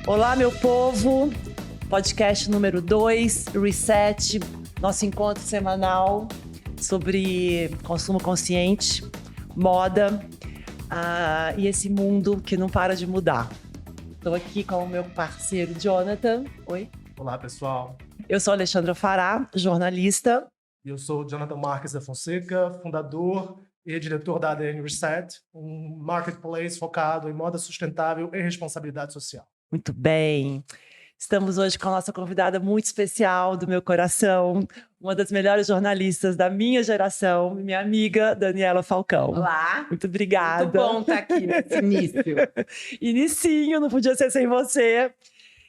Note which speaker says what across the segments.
Speaker 1: Olá, meu povo! Podcast número 2, Reset, nosso encontro semanal sobre consumo consciente, moda e esse mundo que não para de mudar. Estou aqui com o meu parceiro Jonathan. Oi.
Speaker 2: Olá, pessoal.
Speaker 1: Eu sou Alexandra Fará, jornalista.
Speaker 2: E eu sou o Jonathan Marques da Fonseca, fundador e diretor da ADN Reset, um marketplace focado em moda sustentável e responsabilidade social.
Speaker 1: Muito bem. Estamos hoje com a nossa convidada muito especial do meu coração, uma das melhores jornalistas da minha geração, minha amiga Daniela Falcão.
Speaker 3: Olá.
Speaker 1: Muito obrigada.
Speaker 3: Muito bom estar aqui nesse início.
Speaker 1: Inicinho, não podia ser sem você.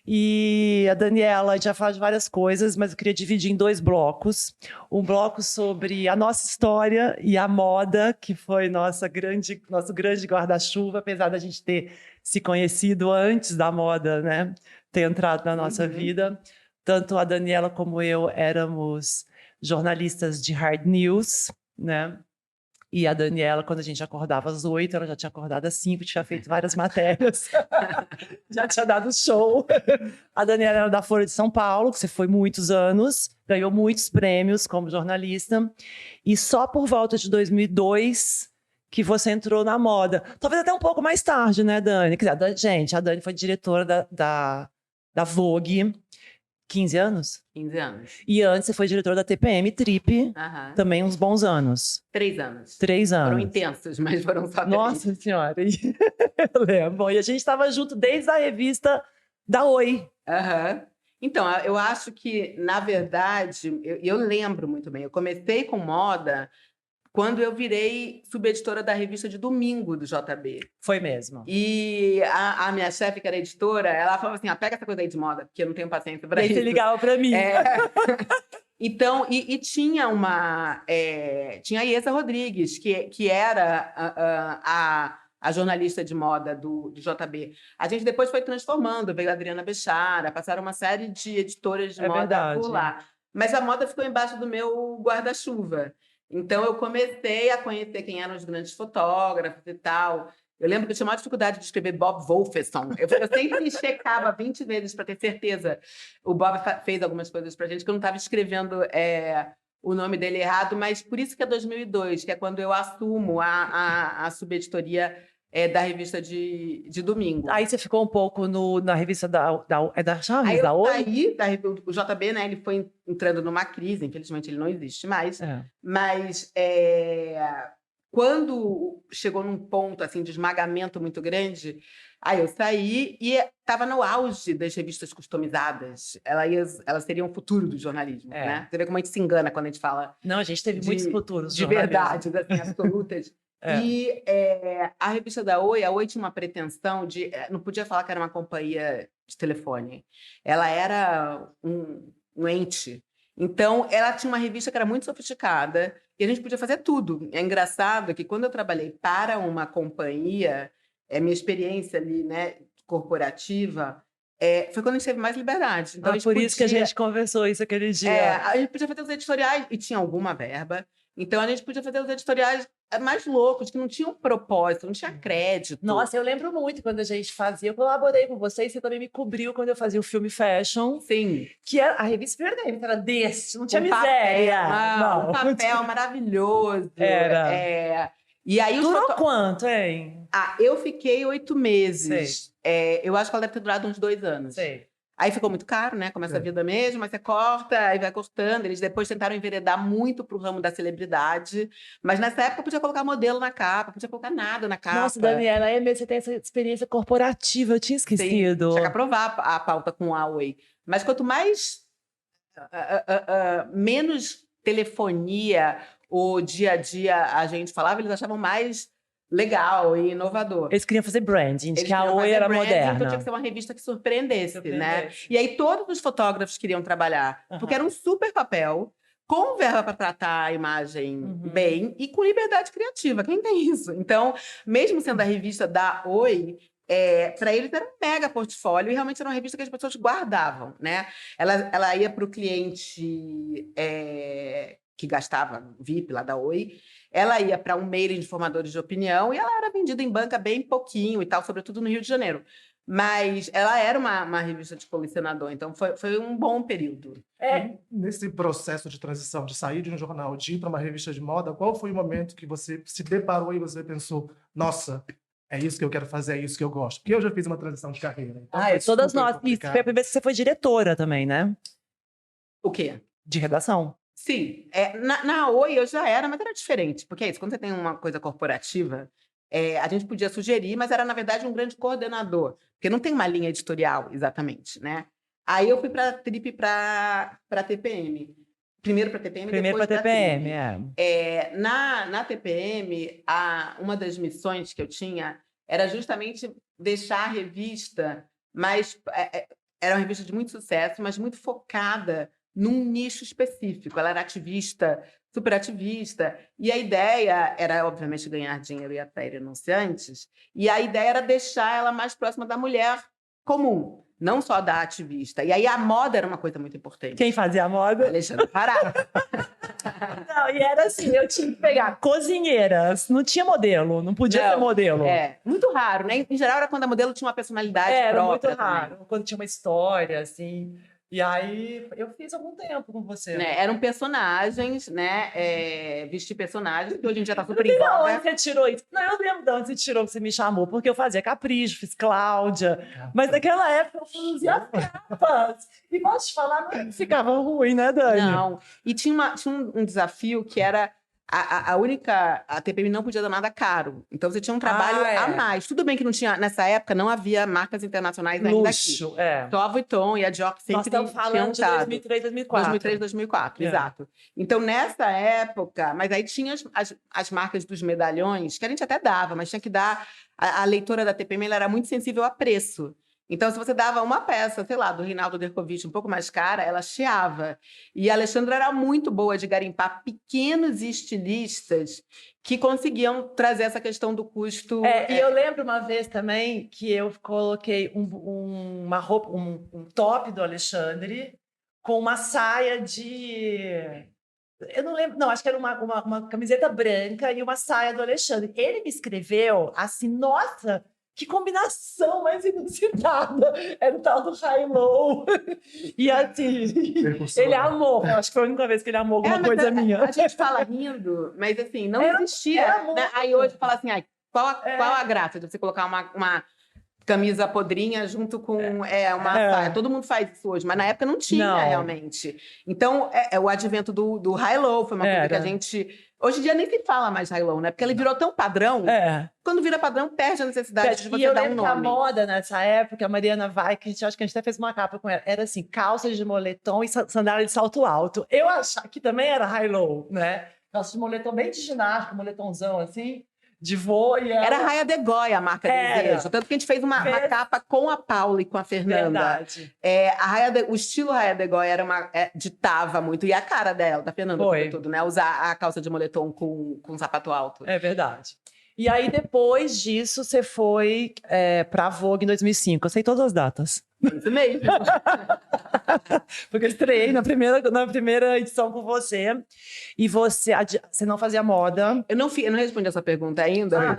Speaker 1: E a Daniela, a gente já fala de várias coisas, mas eu queria dividir em 2 blocos. Um bloco sobre a nossa história e a moda, que foi nosso grande guarda-chuva, apesar da gente ter se conhecido antes da moda, né, ter entrado na nossa vida. Tanto a Daniela como eu éramos jornalistas de hard news, né? E a Daniela, quando a gente acordava às 8, ela já tinha acordado às 5, tinha feito várias matérias, já tinha dado show. A Daniela era da Folha de São Paulo, que você foi muitos anos, ganhou muitos prêmios como jornalista, e só por volta de 2002 que você entrou na moda. Talvez até um pouco mais tarde, né, Dani? Quer dizer, a Dani foi diretora da Vogue, 15 anos?
Speaker 3: 15 anos.
Speaker 1: E antes você foi diretora da TPM Trip, também uns bons anos.
Speaker 3: 3 anos.
Speaker 1: 3 anos.
Speaker 3: Foram intensos, mas foram só 3.
Speaker 1: Nossa Senhora. Eu lembro. E a gente estava junto desde a revista da Oi.
Speaker 3: Então, eu acho que, na verdade, eu lembro muito bem. Eu comecei com moda quando eu virei subeditora da revista de domingo do JB.
Speaker 1: Foi mesmo.
Speaker 3: E a minha chefe, que era editora, ela falava assim, pega essa coisa aí de moda, porque eu não tenho paciência para isso.
Speaker 1: E aí você ligava para mim.
Speaker 3: Então, tinha tinha a Iesa Rodrigues, que era a jornalista de moda do JB. A gente depois foi transformando, veio a Adriana Bechara, passaram uma série de editoras de moda por lá. Mas a moda ficou embaixo do meu guarda-chuva. Então, eu comecei a conhecer quem eram os grandes fotógrafos e tal. Eu lembro que eu tinha maior dificuldade de escrever Bob Wolferson. Eu sempre checava 20 vezes para ter certeza. O Bob fez algumas coisas para a gente que eu não estava escrevendo o nome dele errado, mas por isso que é 2002, que é quando eu assumo a subeditoria da revista de domingo.
Speaker 1: Aí você ficou um pouco na revista da Charles,
Speaker 3: aí
Speaker 1: da Oi?
Speaker 3: Aí saí o JB, né? Ele foi entrando numa crise, infelizmente ele não existe mais. Mas quando chegou num ponto assim de esmagamento muito grande, aí eu saí e estava no auge das revistas customizadas. Elas seriam o futuro do jornalismo, né? Você vê como a gente se engana quando a gente fala.
Speaker 1: Não, a gente teve muitos futuros
Speaker 3: de verdade, assim, absolutas. E a revista da Oi, a Oi tinha uma pretensão de... Não podia falar que era uma companhia de telefone. Ela era um ente. Então, ela tinha uma revista que era muito sofisticada e a gente podia fazer tudo. É engraçado que quando eu trabalhei para uma companhia, minha experiência ali, né, corporativa, foi quando a gente teve mais liberdade. Então,
Speaker 1: por isso que a gente conversou isso aquele dia.
Speaker 3: A gente podia fazer os editoriais e tinha alguma verba. Então, a gente podia fazer os editoriais mais loucos, que não tinham propósito, não tinha crédito.
Speaker 1: Nossa, eu lembro muito quando a gente fazia, eu colaborei com você e você também me cobriu quando eu fazia o filme Fashion.
Speaker 3: Sim.
Speaker 1: Que era, a revista era desse, não tinha miséria.
Speaker 3: Um papel maravilhoso.
Speaker 1: Era.
Speaker 3: E aí
Speaker 1: durou quanto, hein?
Speaker 3: Eu fiquei 8 meses.
Speaker 1: Sei.
Speaker 3: Eu acho que ela deve ter durado uns 2 anos.
Speaker 1: Sei.
Speaker 3: Aí ficou muito caro, né? Começa a vida mesmo, mas você corta, aí vai cortando. Eles depois tentaram enveredar muito pro ramo da celebridade. Mas nessa época podia colocar modelo na capa, podia colocar nada na capa.
Speaker 1: Nossa, Daniela, você tem essa experiência corporativa, eu tinha esquecido.
Speaker 3: Sim, tinha que aprovar a pauta com a Oi. Mas quanto mais... menos telefonia ou dia a dia a gente falava, eles achavam mais... legal e inovador.
Speaker 1: Eles queriam fazer branding, que a Oi era moderna.
Speaker 3: Então tinha que ser uma revista que surpreendesse, né? E aí todos os fotógrafos queriam trabalhar, porque era um super papel, com verba para tratar a imagem bem e com liberdade criativa. Quem tem isso? Então, mesmo sendo a revista da Oi, para eles era um mega portfólio e realmente era uma revista que as pessoas guardavam, né? Ela ia para o cliente que gastava VIP lá da Oi, ela ia para um mailing de formadores de opinião e ela era vendida em banca bem pouquinho e tal, sobretudo no Rio de Janeiro. Mas ela era uma revista de colecionador, então foi um bom período.
Speaker 2: Nesse processo de transição, de sair de um jornal, de ir para uma revista de moda, qual foi o momento que você se deparou e você pensou, nossa, é isso que eu quero fazer, é isso que eu gosto? Porque eu já fiz uma transição de carreira. Então foi
Speaker 1: todas
Speaker 2: super
Speaker 1: nós. E
Speaker 2: complicado.
Speaker 1: foi a primeira vez que você foi diretora também, né?
Speaker 3: O quê?
Speaker 1: De redação.
Speaker 3: Sim, na Oi eu já era, mas era diferente, porque é isso, quando você tem uma coisa corporativa, a gente podia sugerir, mas era, na verdade, um grande coordenador, porque não tem uma linha editorial, exatamente, né? Aí eu fui para a Trip para TPM. Primeiro para TPM,
Speaker 1: Primeiro
Speaker 3: depois
Speaker 1: para
Speaker 3: pra
Speaker 1: TPM,
Speaker 3: Trip. Na TPM, uma das missões que eu tinha era justamente deixar a revista mais... era uma revista de muito sucesso, mas muito focada num nicho específico. Ela era ativista, super ativista, e a ideia era, obviamente, ganhar dinheiro e atrair anunciantes, e a ideia era deixar ela mais próxima da mulher comum, não só da ativista. E aí a moda era uma coisa muito importante.
Speaker 1: Quem fazia a moda?
Speaker 3: Alexandre Pará.
Speaker 1: Não, e era assim, eu tinha que pegar cozinheiras, não tinha modelo, não podia ser modelo.
Speaker 3: Muito raro, né? Em geral era quando a modelo tinha uma personalidade
Speaker 1: era
Speaker 3: própria.
Speaker 1: Muito raro,
Speaker 3: também.
Speaker 1: quando tinha uma história, assim. E aí eu fiz algum tempo com você.
Speaker 3: Né? Eram personagens, né? Vestir personagens, que hoje em dia tá super em
Speaker 1: Não,
Speaker 3: voga.
Speaker 1: onde você tirou isso? Não, eu lembro de onde você tirou que você me chamou, porque eu fazia Capricho, fiz Cláudia. Mas naquela época eu fazia capas. E posso te falar, não ficava ruim, né, Dani?
Speaker 3: Não. E tinha um desafio que era a TPM não podia dar nada caro. Então você tinha um trabalho a mais. Tudo bem que não tinha, nessa época, não havia marcas internacionais ainda
Speaker 1: Luxo,
Speaker 3: aqui. Só a Vuitton e a Dior sempre
Speaker 1: nós estamos falando de 2003, 2004.
Speaker 3: 2003, 2004, exato. Então, nessa época, mas aí tinha as marcas dos medalhões, que a gente até dava, mas tinha que dar... A leitora da TPM ela era muito sensível a preço. Então, se você dava uma peça, sei lá, do Reinaldo Dercovitch um pouco mais cara, ela chiava. E a Alexandra era muito boa de garimpar pequenos estilistas que conseguiam trazer essa questão do custo.
Speaker 1: E eu lembro uma vez também que eu coloquei uma roupa, um top do Alexandre com uma saia de... Eu não lembro, não, acho que era uma camiseta branca e uma saia do Alexandre. Ele me escreveu assim, nossa... Que combinação mais inusitada! Era o tal do high-low. E assim, ele amou. Eu acho que foi a única vez que ele amou alguma coisa minha.
Speaker 3: A gente fala rindo, mas assim, não existia. Né? Aí hoje fala assim, qual a graça de você colocar uma camisa podrinha junto com uma saia? Todo mundo faz isso hoje, mas na época não tinha realmente. Então, o advento do high-low foi uma coisa que a gente... Hoje em dia nem se fala mais high-low, né? Porque ele virou tão padrão. Quando vira padrão, perde a necessidade de você dar um nome.
Speaker 1: Que a moda nessa época, a Mariana Vai, que acho que a gente até fez uma capa com ela, era assim, calça de moletom e sandália de salto alto. Eu achava que também era high-low, né? Calça de moletom bem de ginástica, moletomzão assim, de voo.
Speaker 3: Era Raia de Goya a marca Desejo. Tanto que a gente fez uma capa com a Paula e com a Fernanda.
Speaker 1: Verdade.
Speaker 3: O estilo Raia de Goya ditava muito. E a cara dela, da Fernanda, sobretudo, né? Usar a calça de moletom com sapato alto.
Speaker 1: É verdade. E aí, depois disso, você foi para a Vogue em 2005. Eu sei todas as datas.
Speaker 3: Isso mesmo.
Speaker 1: Porque eu estreiei na primeira edição com você. E você não fazia moda.
Speaker 3: Eu não respondi essa pergunta ainda.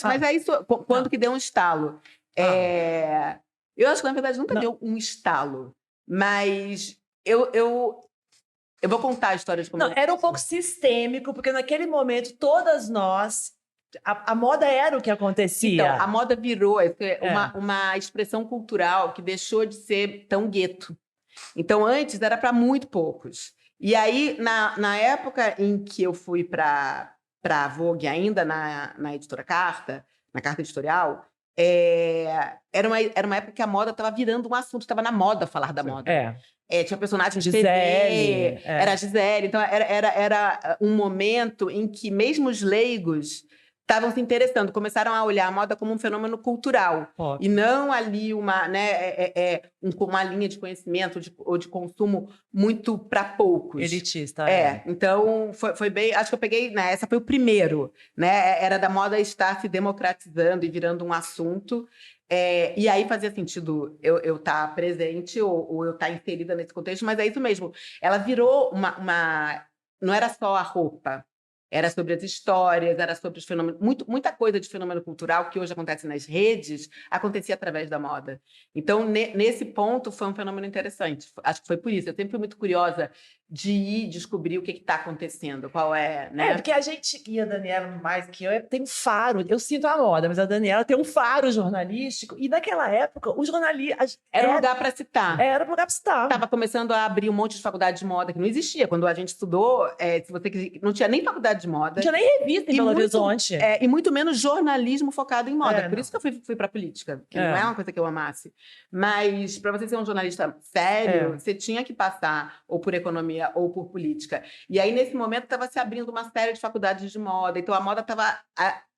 Speaker 3: Mas é isso. Quando que deu um estalo? Eu acho que, na verdade, nunca deu um estalo. Mas eu vou contar a história de como...
Speaker 1: Não, era um pouco sistêmico, porque naquele momento, todas nós... A moda era o que acontecia.
Speaker 3: Então, a moda virou uma expressão cultural que deixou de ser tão gueto. Então, antes era para muito poucos. E aí, na época em que eu fui para a Vogue, ainda na editora Carta, na Carta Editorial, era uma época que a moda estava virando um assunto, estava na moda falar da moda. Tinha personagens de TV, era a Gisele. Então, era um momento em que mesmo os leigos estavam se interessando, começaram a olhar a moda como um fenômeno cultural. E não ali uma linha de conhecimento ou de consumo muito para poucos.
Speaker 1: Elitista.
Speaker 3: Então, foi bem... Acho que eu peguei... Né, essa foi o primeiro. Né, era da moda estar se democratizando e virando um assunto. E aí fazia sentido eu estar presente ou eu estar inserida nesse contexto, mas é isso mesmo. Ela virou não era só a roupa. Era sobre as histórias, era sobre os fenômenos. Muita coisa de fenômeno cultural que hoje acontece nas redes acontecia através da moda. Então, nesse ponto, foi um fenômeno interessante. Acho que foi por isso. Eu sempre fui muito curiosa de ir descobrir o que está acontecendo, qual é, né?
Speaker 1: Porque a gente, e a Daniela mais que eu, tem um faro. Eu sinto a moda, mas a Daniela tem um faro jornalístico. E naquela época, o jornalismo...
Speaker 3: Era um lugar para citar.
Speaker 1: Era um lugar para citar.
Speaker 3: Estava começando a abrir um monte de faculdade de moda que não existia. Quando a gente estudou, se você não tinha nem faculdade de moda.
Speaker 1: Não tinha nem revista em Belo Horizonte.
Speaker 3: E muito menos jornalismo focado em moda. Por isso que eu fui para política, que não é uma coisa que eu amasse. Mas para você ser um jornalista sério, você tinha que passar ou por economia ou por política. E aí, nesse momento, estava se abrindo uma série de faculdades de moda. Então, a moda estava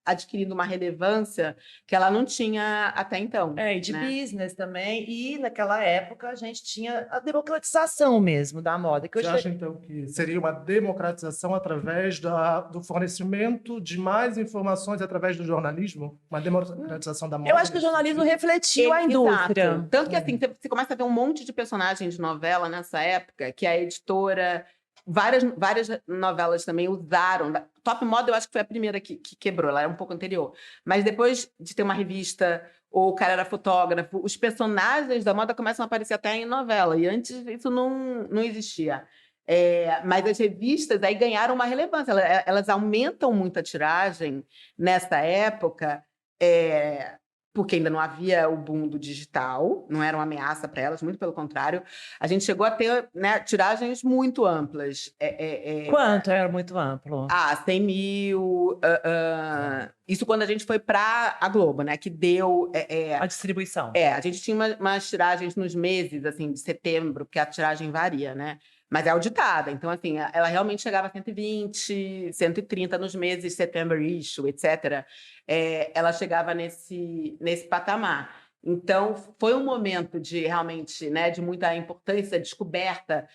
Speaker 3: adquirindo uma relevância que ela não tinha até então.
Speaker 1: E de business também. E, naquela época, a gente tinha a democratização mesmo da moda. Que
Speaker 2: Você acha, então, que seria uma democratização através do fornecimento de mais informações através do jornalismo? Uma democratização da moda?
Speaker 1: Eu acho que o jornalismo refletiu a indústria.
Speaker 3: Exato. Tanto que, assim, você começa a ver um monte de personagens de novela nessa época, que a editora... Várias novelas também usaram. Top Moda, eu acho que foi a primeira que quebrou, ela era um pouco anterior. Mas depois de ter uma revista, ou o cara era fotógrafo, os personagens da moda começam a aparecer até em novela. E antes isso não existia. Mas as revistas aí ganharam uma relevância. Elas aumentam muito a tiragem nessa época. Porque ainda não havia o boom do digital, não era uma ameaça para elas, muito pelo contrário. A gente chegou a ter, né, tiragens muito amplas.
Speaker 1: Quanto era muito amplo?
Speaker 3: 100 mil. Isso quando a gente foi para a Globo, né, que deu...
Speaker 1: a distribuição.
Speaker 3: A gente tinha umas tiragens nos meses, assim, de setembro, porque a tiragem varia, né? Mas é auditada. Então, assim, ela realmente chegava a 120, 130 nos meses, September issue, etc. Ela chegava nesse patamar. Então, foi um momento de realmente, né, de muita importância, descoberta,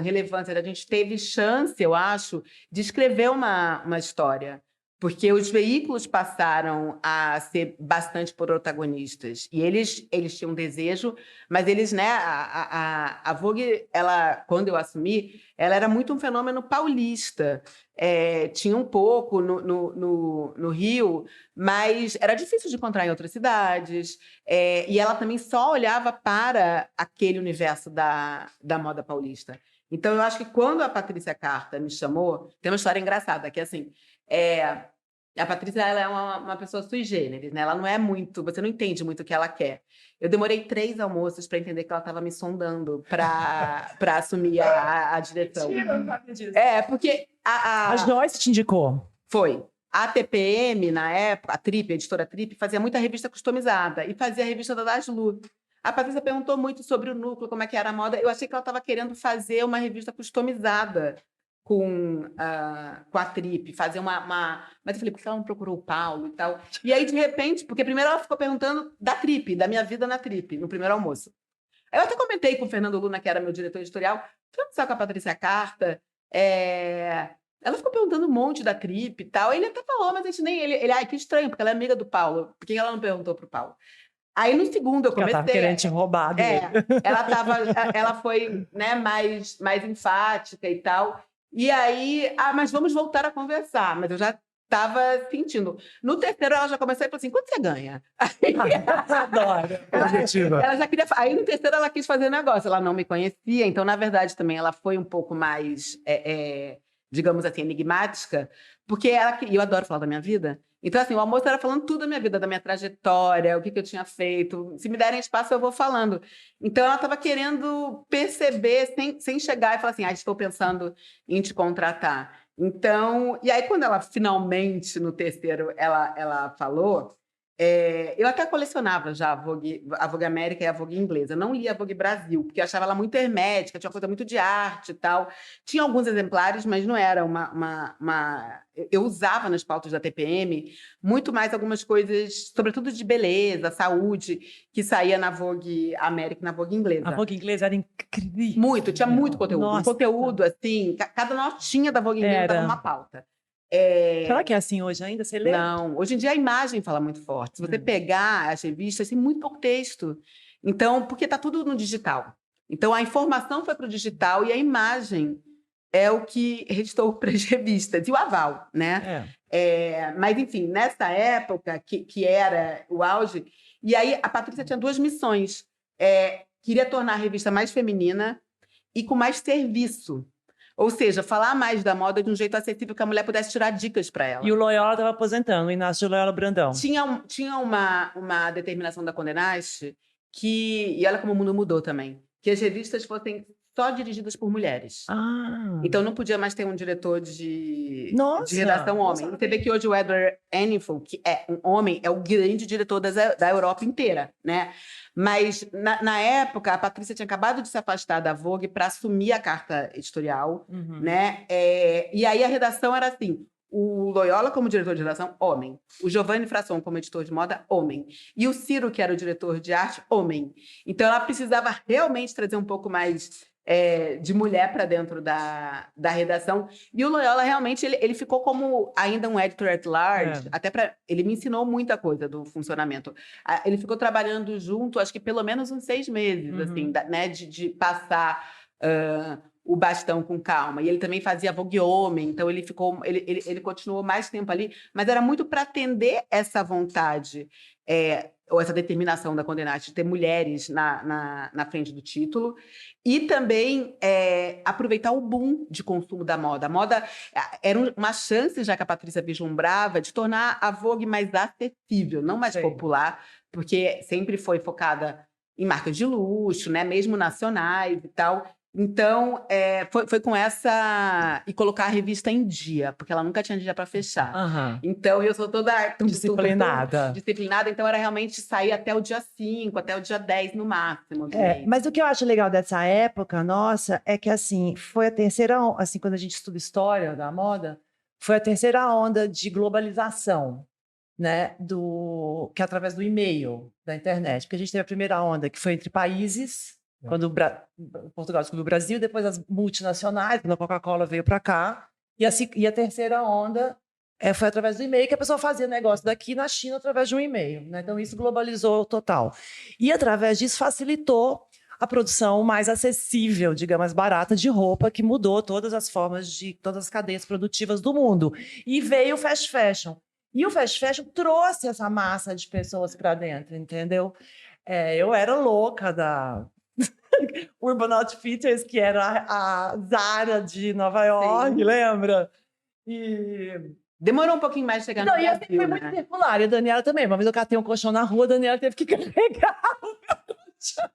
Speaker 3: relevância. A gente teve chance, eu acho, de escrever uma história. Porque os veículos passaram a ser bastante protagonistas. E eles tinham um desejo, mas eles, né? A Vogue, ela, quando eu assumi, ela era muito um fenômeno paulista. Tinha um pouco no Rio, mas era difícil de encontrar em outras cidades. E ela também só olhava para aquele universo da moda paulista. Então, eu acho que quando a Patrícia Carta me chamou, tem uma história engraçada, que assim... A Patrícia, ela é uma pessoa sui generis, né? Ela não é muito... Você não entende muito o que ela quer. Eu demorei 3 almoços para entender que ela estava me sondando para assumir a direção.
Speaker 1: Mentira, não sabia disso.
Speaker 3: Porque...
Speaker 1: A Joyce te indicou?
Speaker 3: Foi. A TPM, na época, a editora Trip, fazia muita revista customizada e fazia a revista da Daslu. A Patrícia perguntou muito sobre o núcleo, como é que era a moda. Eu achei que ela estava querendo fazer uma revista customizada com a Trip, fazer uma... Mas eu falei, por que ela não procurou o Paulo e tal? E aí, de repente, porque primeiro ela ficou perguntando da Trip, da minha vida na Trip, no primeiro almoço. Aí eu até comentei com o Fernando Luna, que era meu diretor editorial, vamos com a Patrícia Carta, ela ficou perguntando um monte da Trip e tal, ele até falou, mas a gente nem... Ele, que estranho, porque ela é amiga do Paulo, por que ela não perguntou pro Paulo? Aí, no segundo, eu comecei...
Speaker 1: Ela estava querendo te roubar dele.
Speaker 3: Ela foi, né, mais enfática e tal. E aí, mas vamos voltar a conversar. Mas eu já estava sentindo. No terceiro, ela já começou a falar assim, quanto você ganha?
Speaker 1: Adoro.
Speaker 3: Ela já queria... Aí, no terceiro, ela quis fazer negócio. Ela não me conhecia. Então, na verdade, também, ela foi um pouco mais, digamos assim, enigmática. Porque eu adoro falar da minha vida. Então, assim, o almoço era falando tudo da minha vida, da minha trajetória, o que eu tinha feito. Se me derem espaço, eu vou falando. Então, ela estava querendo perceber, sem chegar e falar assim, estou pensando em te contratar. Então, e aí, quando ela finalmente, no terceiro, ela falou... eu até colecionava já a Vogue América e a Vogue inglesa. Não lia a Vogue Brasil, porque eu achava ela muito hermética, tinha uma coisa muito de arte e tal. Tinha alguns exemplares, mas não era uma... Eu usava nas pautas da TPM muito mais algumas coisas, sobretudo de beleza, saúde, que saía na Vogue América e na Vogue inglesa.
Speaker 1: A Vogue inglesa era incrível.
Speaker 3: Tinha muito conteúdo.
Speaker 1: Nossa.
Speaker 3: Um conteúdo, assim, cada notinha da Vogue inglesa estava numa pauta.
Speaker 1: Será que é assim hoje ainda? Você lê?
Speaker 3: Não, hoje em dia a imagem fala muito forte. Se você pegar as revistas, tem muito pouco texto. Então, porque está tudo no digital. Então, a informação foi para o digital e a imagem é o que restou para as revistas, e o aval, né? Mas, enfim, nessa época, que era o auge, e aí a Patrícia tinha duas missões. Queria tornar a revista mais feminina e com mais serviço. Ou seja, falar mais da moda de um jeito acessível que a mulher pudesse tirar dicas para ela.
Speaker 1: E o Loyola estava aposentando, o Inácio Loyola Brandão.
Speaker 3: Tinha uma determinação da Condenaste e olha como o mundo mudou também, que as revistas fossem só dirigidas por mulheres. Então não podia mais ter um diretor de redação homem. Você vê que hoje o Edward Enninful, que é um homem, é o grande diretor da Europa inteira, né? Mas na época a Patrícia tinha acabado de se afastar da Vogue para assumir a carta editorial, né? E aí a redação era assim: o Loyola como diretor de redação, homem. O Giovanni Frasson como editor de moda, homem. E o Ciro, que era o diretor de arte, homem. Então ela precisava realmente trazer um pouco mais de mulher para dentro da redação. E o Loyola realmente ele ficou como ainda um editor at large, ele me ensinou muita coisa do funcionamento. Ele ficou trabalhando junto, acho que pelo menos uns 6 meses, assim, né, de passar o bastão com calma. E ele também fazia Vogue Homem, então ele continuou mais tempo ali, mas era muito para atender essa vontade ou essa determinação da Condenaste de ter mulheres na frente do título, e também aproveitar o boom de consumo da moda. A moda era uma chance, já que a Patrícia vislumbrava, de tornar a Vogue mais acessível, não mais popular, porque sempre foi focada em marcas de luxo, né, mesmo nacionais e tal. Então, foi com essa... E colocar a revista em dia, porque ela nunca tinha dia para fechar. Então, eu sou toda...
Speaker 1: Disciplinada.
Speaker 3: Então era realmente sair até o dia 5, até o dia 10 no máximo.
Speaker 1: Mas o que eu acho legal dessa época, nossa, é que, assim, foi a terceira... Assim, quando a gente estuda história da moda, foi a terceira onda de globalização, né? Que é através do e-mail, da internet. Porque a gente teve a primeira onda, que foi entre países... Quando Portugal descobriu o Brasil, depois as multinacionais, quando a Coca-Cola veio para cá, e a terceira onda foi através do e-mail, que a pessoa fazia negócio daqui na China através de um e-mail, né? Então isso globalizou total. E através disso facilitou a produção mais acessível, digamos, mais barata de roupa, que mudou todas as formas de todas as cadeias produtivas do mundo. E veio o fast fashion. E o fast fashion trouxe essa massa de pessoas para dentro, entendeu? Eu era louca da Urban Outfitters, que era a Zara de Nova York,
Speaker 3: Sim.
Speaker 1: Lembra?
Speaker 3: Demorou um pouquinho mais de chegar no Brasil,
Speaker 1: E assim, foi muito circular, e a Daniela também. Uma vez eu catei um colchão na rua, a Daniela teve que carregar o meu colchão.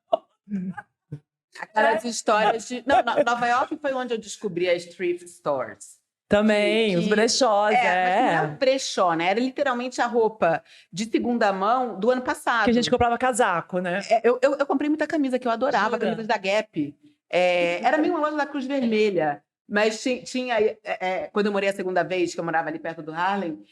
Speaker 3: Aquelas histórias de... Não, Nova York foi onde eu descobri as thrift stores.
Speaker 1: Também, os brechós,
Speaker 3: Mas não era brechó, né? Era literalmente a roupa de segunda mão do ano passado.
Speaker 1: Que a gente comprava casaco, né?
Speaker 3: Eu comprei muita camisa que eu adorava, camisas da Gap. Era meio uma loja da Cruz Vermelha, mas tinha quando eu morei a segunda vez, que eu morava ali perto do Harlem,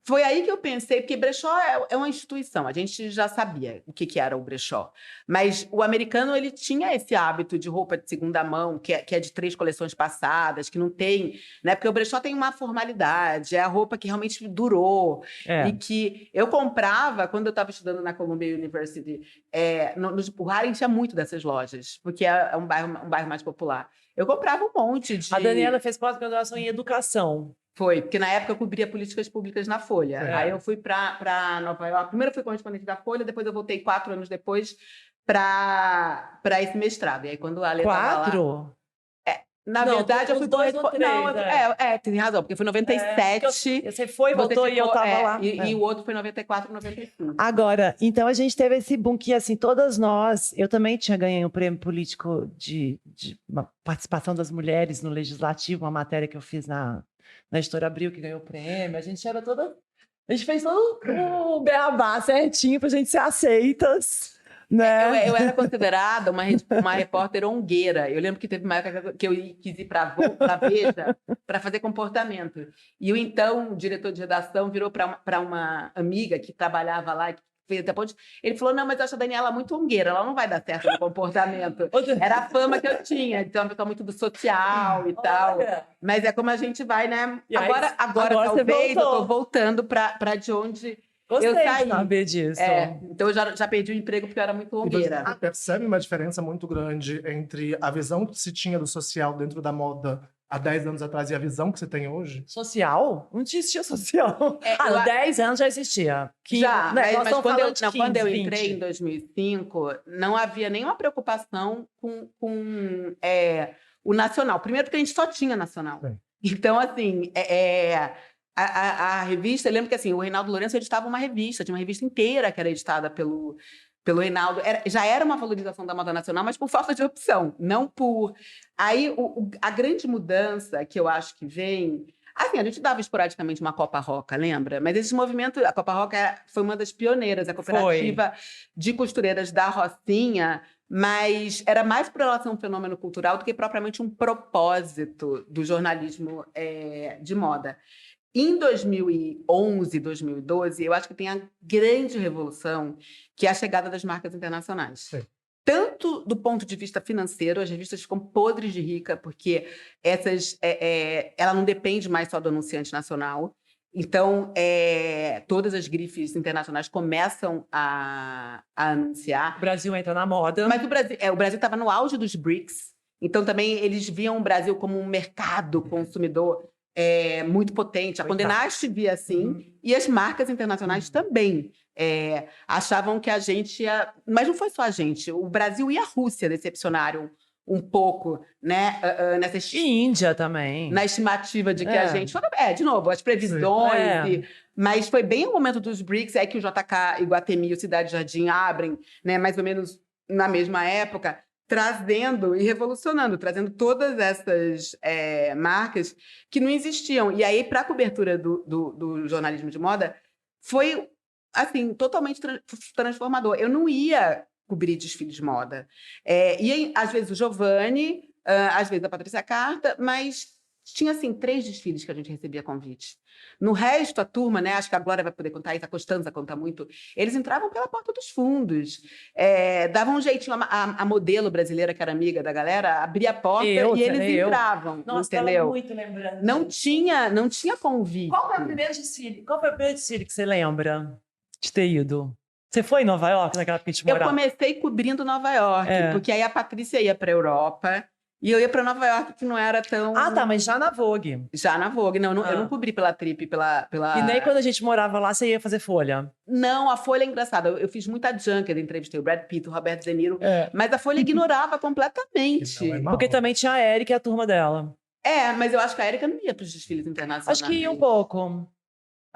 Speaker 3: foi aí que eu pensei, porque brechó é uma instituição, a gente já sabia o que era o brechó. Mas o americano, ele tinha esse hábito de roupa de segunda mão, que é de 3 coleções passadas, que não tem... Né? Porque o brechó tem uma formalidade, é a roupa que realmente durou. E que eu comprava, quando eu estava estudando na Columbia University, o Harlem tinha muito dessas lojas, porque é um bairro mais popular. Eu comprava um monte de...
Speaker 1: A Daniela fez pós-graduação em educação.
Speaker 3: Foi, porque na época eu cobria políticas públicas na Folha. Aí eu fui para Nova York. Primeiro eu fui correspondente da Folha, depois eu voltei 4 anos depois para esse mestrado. E aí quando a Alê estava lá...
Speaker 1: 4?
Speaker 3: Na verdade, eu fui
Speaker 1: 2 ou 3.
Speaker 3: Tem razão, porque foi 97.
Speaker 1: Você foi, voltou e eu estava lá.
Speaker 3: E o outro foi 94, 95.
Speaker 1: Agora, então a gente teve esse boom que, assim, todas nós... Eu também tinha ganho um prêmio político de uma participação das mulheres no Legislativo, uma matéria que eu fiz na Editora Abril, que ganhou o prêmio. A gente fez todo o beabá certinho pra gente ser aceitas. Né?
Speaker 3: Eu era considerada uma repórter ongueira. Eu lembro que teve uma época que eu quis ir para a Veja para fazer comportamento. E o então diretor de redação virou para uma amiga que trabalhava lá, que fez até ponte. Ele falou: não, mas eu acho a Daniela muito ongueira, ela não vai dar certo no comportamento. Era a fama que eu tinha, então uma pessoa muito do social e tal. Mas é como a gente vai, né? Agora talvez eu estou voltando para de onde
Speaker 1: Gostei
Speaker 3: Eu
Speaker 1: de
Speaker 3: saí.
Speaker 1: saber disso.
Speaker 3: Então eu já perdi o emprego porque eu era muito
Speaker 2: E você
Speaker 3: blogueira.
Speaker 2: percebe uma diferença muito grande entre a visão que se tinha do social dentro da moda há 10 anos atrás e a visão que você tem hoje?
Speaker 1: Social? Não existia social.
Speaker 3: Eu
Speaker 1: Há 10 anos já existia.
Speaker 3: Já,
Speaker 1: né, nós
Speaker 3: mas
Speaker 1: estamos
Speaker 3: quando
Speaker 1: falando de 15,
Speaker 3: quando eu
Speaker 1: 20.
Speaker 3: entrei em 2005, não havia nenhuma preocupação com o nacional. Primeiro porque a gente só tinha nacional.
Speaker 2: Sim.
Speaker 3: Então, assim, a revista... Eu lembro que assim, o Reinaldo Lourenço editava uma revista, tinha uma revista inteira que era editada pelo Reinaldo. Já era uma valorização da moda nacional, mas por falta de opção, não por... Aí, a grande mudança que eu acho que vem... Assim, a gente dava esporadicamente uma Copa Roca, lembra? Mas esse movimento, a Copa Roca foi uma das pioneiras, a cooperativa de costureiras da Rocinha, mas era mais por ela ser um fenômeno cultural do que propriamente um propósito do jornalismo de moda. Em 2011, 2012, eu acho que tem a grande revolução, que é a chegada das marcas internacionais.
Speaker 2: Sim.
Speaker 3: Tanto do ponto de vista financeiro, as revistas ficam podres de rica, porque ela não depende mais só do anunciante nacional. Então, todas as grifes internacionais começam a anunciar.
Speaker 1: O Brasil entra na moda.
Speaker 3: Mas o Brasil estava no auge dos BRICS, então também eles viam o Brasil como um mercado consumidor muito potente. A Condé Nast via assim, e as marcas internacionais também. Achavam que a gente ia... Mas não foi só a gente. O Brasil e a Rússia decepcionaram um pouco, né?
Speaker 1: E Índia também.
Speaker 3: Na estimativa de que a gente... de novo, as previsões. Mas foi bem o momento dos BRICS, que o JK, Iguatemi e o Cidade Jardim abrem, né? Mais ou menos na mesma época, trazendo e revolucionando, trazendo todas essas marcas que não existiam. E aí, para a cobertura do jornalismo de moda, foi... assim, totalmente transformador. Eu não ia cobrir desfile de moda. Ia, às vezes, o Giovanni, às vezes a Patrícia Carta, mas tinha, assim, 3 desfiles que a gente recebia convite. No resto, a turma, né, acho que a Glória vai poder contar isso, a Costanza conta muito, eles entravam pela porta dos fundos. Davam um jeitinho, a modelo brasileira, que era amiga da galera, abria a porta e eles entravam.
Speaker 1: Nossa,
Speaker 3: entendeu?
Speaker 1: Muito lembrando.
Speaker 3: Não tinha convite.
Speaker 1: Qual foi o primeiro desfile? Qual foi o primeiro desfile que você lembra de ter ido? Você foi em Nova York, naquela época que a gente morava?
Speaker 3: Eu comecei cobrindo Nova York, porque aí a Patrícia ia para a Europa e eu ia para Nova York, que não era tão...
Speaker 1: Ah, tá, mas já na Vogue.
Speaker 3: Já na Vogue. Não, eu não cobri pela Trip, pela...
Speaker 1: E nem quando a gente morava lá, você ia fazer Folha.
Speaker 3: Não, a Folha é engraçada. Eu fiz muita junk, eu entrevistei o Brad Pitt, o Robert De Niro, mas a Folha ignorava completamente.
Speaker 1: Porque também tinha a Erika e a turma dela.
Speaker 3: Mas eu acho que a Erika não ia para os desfiles internacionais.
Speaker 1: Acho que ia um pouco.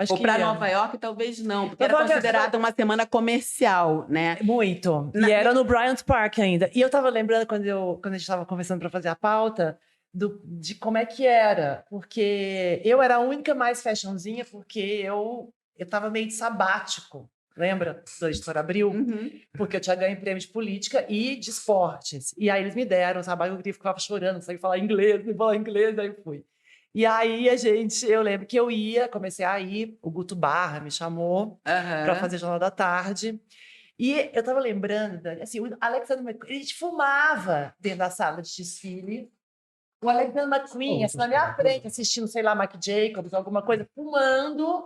Speaker 3: Ou para Nova York, talvez não, porque era considerada uma semana comercial, né?
Speaker 1: Muito. E era no Bryant Park ainda. E eu tava lembrando, quando a gente estava conversando para fazer a pauta, de como é que era. Porque eu era a única mais fashionzinha, porque eu tava meio de sabático. Lembra da Editora Abril?
Speaker 3: Uhum.
Speaker 1: Porque eu tinha ganho prêmio de política e de esportes. E aí eles me deram, sabático, eu ficava chorando, não sabia falar inglês, aí eu fui. E aí eu lembro que comecei a ir, o Guto Barra me chamou para fazer Jornal da Tarde. E eu tava lembrando, assim, o Alexander McQueen, a gente fumava dentro da sala de desfile. O Alexander McQueen, assim, na minha frente, assistindo, sei lá, Marc Jacobs, alguma coisa, fumando.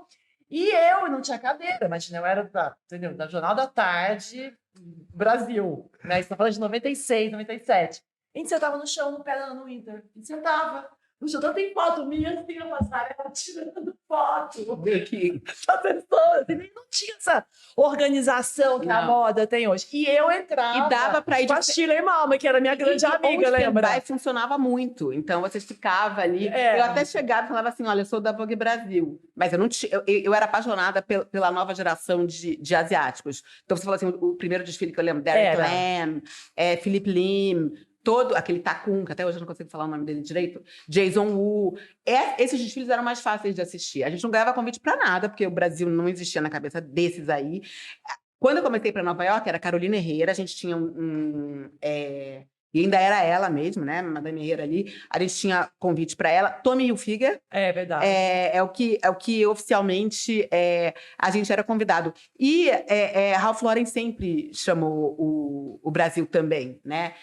Speaker 1: E eu não tinha cadeira, mas eu era da Jornal da Tarde, Brasil. Né? Isso tá falando de 96, 97. A gente sentava no chão, no pé da Ana Wintour. A gente sentava. No chão, tem foto minha, assim, na passarela, tirando foto. As pessoas, assim, não tinha essa organização que a moda tem hoje. E eu entrava
Speaker 3: e dava pra ir
Speaker 1: com a Shirley Malma, que era minha grande amiga, lembra?
Speaker 3: E funcionava muito. Então, você ficava ali. Eu até chegava e falava assim, olha, eu sou da Vogue Brasil. Mas eu não eu era apaixonada pela nova geração de asiáticos. Então, você falou assim, o primeiro desfile que eu lembro, Derek Lam, Philip Lim... todo aquele Takun, que até hoje eu não consigo falar o nome dele direito, Jason Wu. Esses desfiles eram mais fáceis de assistir. A gente não ganhava convite para nada, porque o Brasil não existia na cabeça desses aí. Quando eu comecei para Nova York, era Carolina Herrera, a gente tinha e ainda era ela mesmo, né? Madame Herrera ali. A gente tinha convite para ela. Tommy Hilfiger.
Speaker 1: É verdade.
Speaker 3: É o que oficialmente a gente era convidado. E Ralph Lauren sempre chamou o Brasil também, né?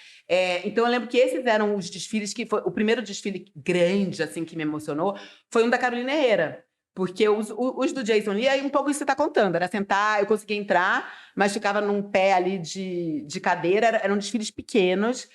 Speaker 3: Então eu lembro que esses eram os desfiles que foi o primeiro desfile grande assim que me emocionou foi um da Carolina Herrera. Porque os do Jason Lee, aí um pouco isso que você está contando. Era sentar, eu conseguia entrar, mas ficava num pé ali de cadeira. Eram desfiles pequenos,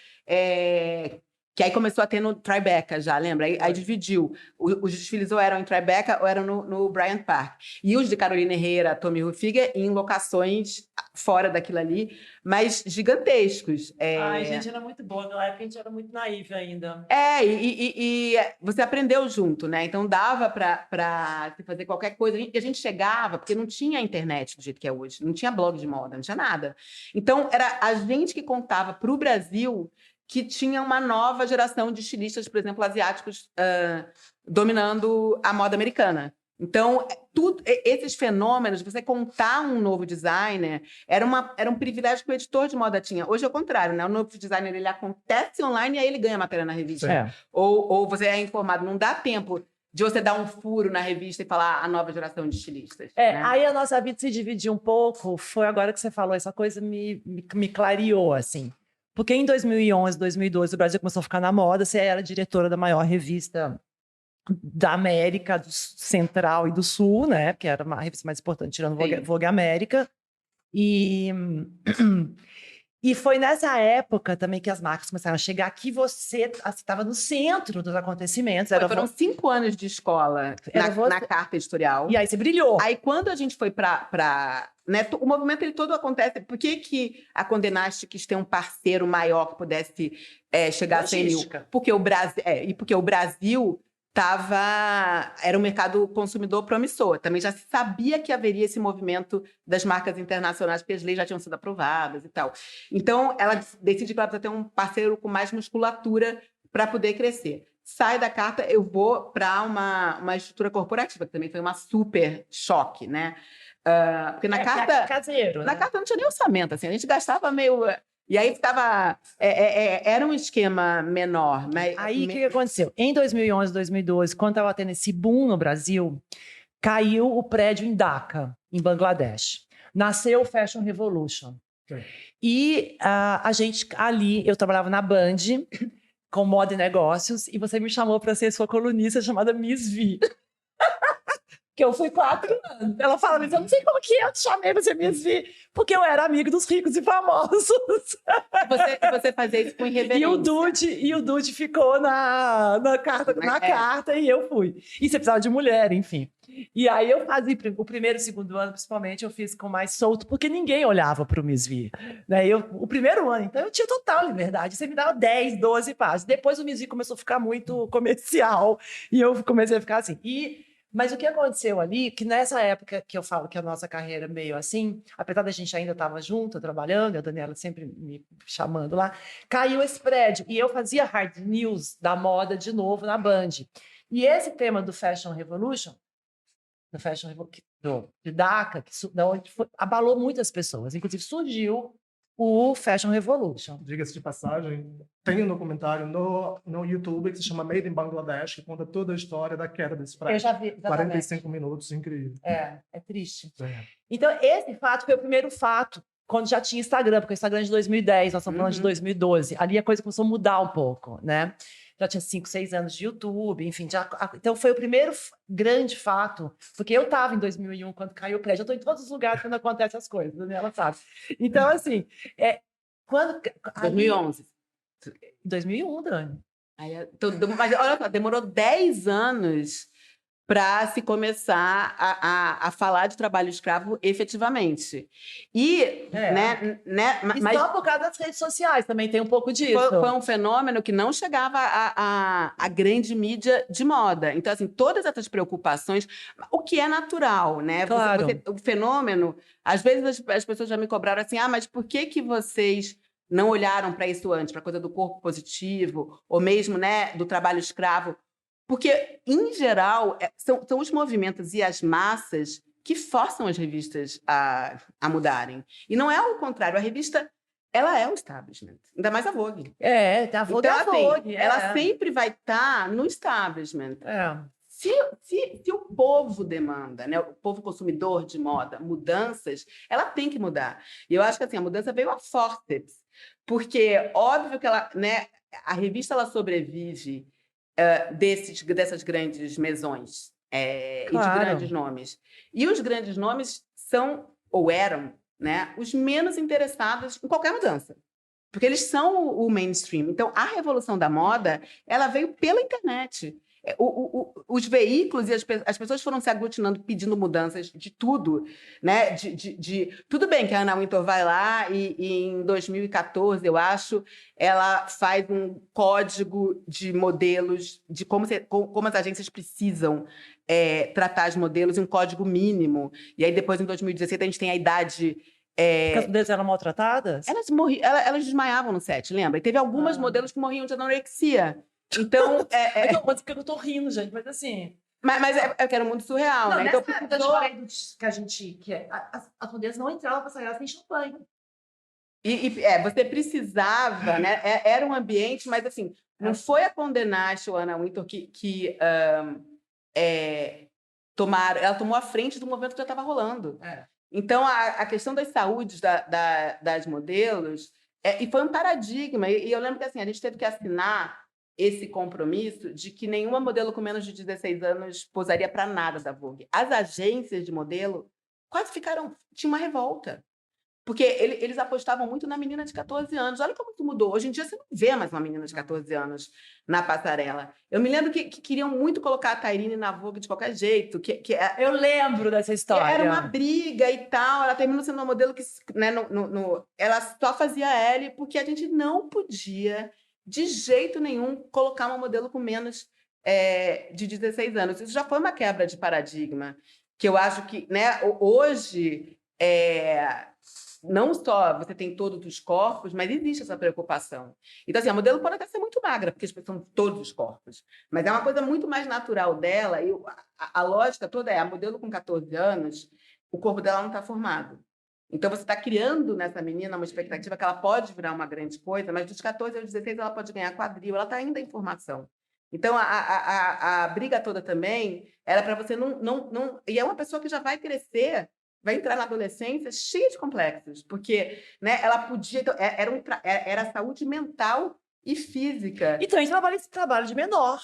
Speaker 3: que aí começou a ter no Tribeca já, lembra? Aí dividiu. Os desfiles ou eram em Tribeca ou eram no Bryant Park. E os de Carolina Herrera, Tommy Hilfiger, em locações fora daquilo ali, mas gigantescos.
Speaker 1: Ai, gente, era muito boa. Naquela época a gente era muito naiva ainda.
Speaker 3: E você aprendeu junto, né? Então dava para fazer qualquer coisa. E a gente chegava, porque não tinha internet do jeito que é hoje, não tinha blog de moda, não tinha nada. Então era a gente que contava para o Brasil que tinha uma nova geração de estilistas, por exemplo, asiáticos, dominando a moda americana. Então, esses fenômenos, você contar um novo designer, era um privilégio que o editor de moda tinha. Hoje é o contrário, né? O novo designer, ele acontece online e aí ele ganha matéria na revista. Ou você é informado, não dá tempo de você dar um furo na revista e falar a nova geração de estilistas. Né?
Speaker 1: Aí a nossa vida se dividiu um pouco, foi agora que você falou, essa coisa me clareou, assim. Porque em 2011, 2012, o Brasil começou a ficar na moda, você era diretora da maior revista da América do Central e do Sul, né? Que era uma revista mais importante, tirando Vogue América. E foi nessa época também que as marcas começaram a chegar, que você estava no centro dos acontecimentos.
Speaker 3: Foram 5 anos de escola na carta editorial.
Speaker 1: E aí você brilhou.
Speaker 3: Aí quando a gente foi para né, o movimento ele todo acontece. Por que a Condé Nast quis ter um parceiro maior que pudesse chegar a 100 mil? Porque o Brasil era um mercado consumidor promissor. Também já se sabia que haveria esse movimento das marcas internacionais, porque as leis já tinham sido aprovadas e tal. Então, ela decide que ela precisa ter um parceiro com mais musculatura para poder crescer. Sai da carta, eu vou para uma estrutura corporativa, que também foi uma super choque, né? Porque na carta...
Speaker 1: caseiro,
Speaker 3: na carta não tinha nem orçamento, assim, a gente gastava meio... E aí ficava... era um esquema menor. Mas,
Speaker 1: aí o que aconteceu? Em 2011, 2012, quando estava tendo esse boom no Brasil, caiu o prédio em Dhaka, em Bangladesh. Nasceu o Fashion Revolution. E a gente ali, eu trabalhava na Band, com moda e negócios, e você me chamou para ser sua colunista chamada Miss V. Que eu fui 4 anos. Ela fala, mas eu não sei como que eu te chamei pra ser Miss V, porque eu era amigo dos ricos e famosos.
Speaker 3: Você fazia isso com irreverência.
Speaker 1: E o Dude ficou na carta e eu fui. E você precisava de mulher, enfim. E aí eu fazia o primeiro e segundo ano, principalmente, eu fiz com mais solto, porque ninguém olhava para o Miss V. Né? O primeiro ano, então, eu tinha total liberdade. Você me dava 10, 12 páginas. Depois o Miss V começou a ficar muito comercial e eu comecei a ficar assim. Mas o que aconteceu ali, que nessa época que eu falo que a nossa carreira meio assim, apesar da gente ainda estava junto, trabalhando, e a Daniela sempre me chamando lá, caiu esse prédio. E eu fazia hard news da moda de novo na Band. E esse tema do Fashion Revolution, de Dhaka, abalou muitas pessoas. Inclusive, surgiu o Fashion Revolution.
Speaker 2: Diga-se de passagem, tem um documentário no YouTube que se chama Made in Bangladesh, que conta toda a história da queda desse prédio.
Speaker 1: Eu já vi, exatamente.
Speaker 2: 45 minutos, incrível.
Speaker 1: É triste. Então, esse fato foi o primeiro fato, quando já tinha Instagram, porque o Instagram é de 2010, nós estamos falando de 2012. Ali a coisa começou a mudar um pouco, né? Já tinha 5, 6 anos de YouTube, enfim. Então, foi o primeiro grande fato, porque eu estava em 2001, quando caiu o prédio. Eu estou em todos os lugares quando acontecem as coisas, a Daniela sabe. Então, assim, quando...
Speaker 3: 2011.
Speaker 1: 2001, Dani.
Speaker 3: Mas, olha só, demorou 10 anos para se começar a falar de trabalho escravo efetivamente. E,
Speaker 1: mas só por causa das redes sociais também tem um pouco disso.
Speaker 3: Foi um fenômeno que não chegava à grande mídia de moda. Então, assim, todas essas preocupações, o que é natural, né?
Speaker 1: Claro.
Speaker 3: O fenômeno, às vezes as pessoas já me cobraram assim, mas por que vocês não olharam para isso antes, para a coisa do corpo positivo, ou mesmo, né, do trabalho escravo? Porque, em geral, são os movimentos e as massas que forçam as revistas a mudarem. E não é o contrário. A revista, ela é o establishment. Ainda mais a Vogue.
Speaker 1: A Vogue
Speaker 3: então,
Speaker 1: é a Vogue.
Speaker 3: Ela sempre vai estar no establishment. Se o povo demanda, né, o povo consumidor de moda, mudanças, ela tem que mudar. E eu acho que assim, a mudança veio a forceps. Porque, óbvio que a revista ela sobrevive dessas grandes mesões. e de
Speaker 1: Claro.
Speaker 3: grandes nomes. E os grandes nomes são, ou eram, né, os menos interessados em qualquer mudança. Porque eles são o mainstream. Então, a revolução da moda, ela veio pela internet. Os veículos e as pessoas foram se aglutinando, pedindo mudanças de tudo, né? Tudo bem que a Anna Wintour vai lá e em 2014, eu acho, ela faz um código de modelos, de como as agências precisam tratar os modelos, um código mínimo. E aí, depois, em 2017, a gente tem a idade...
Speaker 1: Porque as mulheres eram maltratadas?
Speaker 3: Elas desmaiavam no set, lembra? E teve algumas modelos que morriam de anorexia. Então,
Speaker 1: Então, porque eu tô rindo, gente, mas assim...
Speaker 3: Mas eu quero um mundo surreal, né? Então,
Speaker 1: Nessa época eu te falei que a gente... as mulheres não entravam pra sair sem champanhe.
Speaker 3: Você precisava, né? Era um ambiente, mas assim, não foi a condenar a Anna Wintour ela tomou a frente do movimento que já estava rolando. Então, a questão das saúdes das modelos e foi um paradigma. E eu lembro que assim, a gente teve que assinar esse compromisso de que nenhuma modelo com menos de 16 anos posaria para nada da Vogue. As agências de modelo quase tinha uma revolta. Porque eles apostavam muito na menina de 14 anos. Olha como isso mudou. Hoje em dia, você não vê mais uma menina de 14 anos na passarela. Eu me lembro que queriam muito colocar a Tairine na Vogue de qualquer jeito.
Speaker 1: Eu lembro dessa história.
Speaker 3: Era uma briga e tal. Ela terminou sendo uma modelo que... Né, ela só fazia L porque a gente não podia, de jeito nenhum, colocar uma modelo com menos de 16 anos. Isso já foi uma quebra de paradigma. Que eu acho que, né, hoje... não só você tem todos os corpos, mas existe essa preocupação. Então, assim, a modelo pode até ser muito magra, porque são todos os corpos, mas é uma coisa muito mais natural dela, e a lógica toda a modelo com 14 anos, o corpo dela não está formado. Então, você está criando nessa menina uma expectativa que ela pode virar uma grande coisa, mas dos 14 aos 16 ela pode ganhar quadril, ela está ainda em formação. Então, a briga toda também era para você não... E é uma pessoa que já vai crescer, vai entrar na adolescência cheia de complexos, porque, né, ela podia... Então, era saúde mental e física.
Speaker 1: E também esse trabalho de menor.